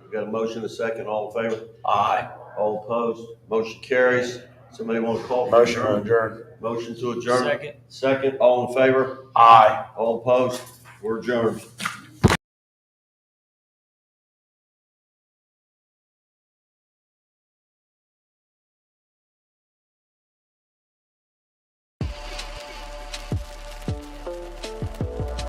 We got a motion, a second, all in favor? Aye. All opposed? Motion carries. Somebody want to call? Motion to adjourn. Motion to adjourn. Second. Second, all in favor? Aye. All opposed? We're adjourned.